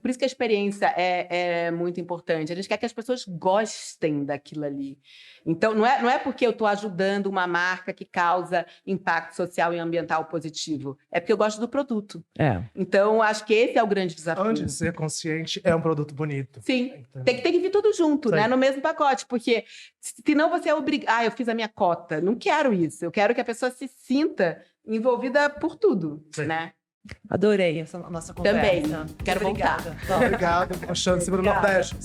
Speaker 3: por isso que a experiência é muito importante. A gente quer que as pessoas gostem daquilo ali. Então, não é porque eu estou ajudando uma marca que causa impacto social e ambiental positivo. É porque eu gosto do produto.
Speaker 1: É.
Speaker 3: Então, acho que esse é o grande desafio.
Speaker 2: Antes de ser consciente, é um produto bonito.
Speaker 3: Sim,
Speaker 2: Entendeu?
Speaker 3: tem que vir tudo junto,
Speaker 2: Sim.
Speaker 3: né? No mesmo pacote, porque senão você é obrigado. Eu fiz a minha cota. Não quero isso. Eu quero que a pessoa se sinta envolvida por tudo,
Speaker 2: Sim.
Speaker 3: né?
Speaker 1: Adorei essa nossa conversa.
Speaker 3: Também. Quero
Speaker 1: Obrigada.
Speaker 3: voltar.
Speaker 2: Obrigado, uma chance para o
Speaker 1: Obrigada.
Speaker 2: Nordeste.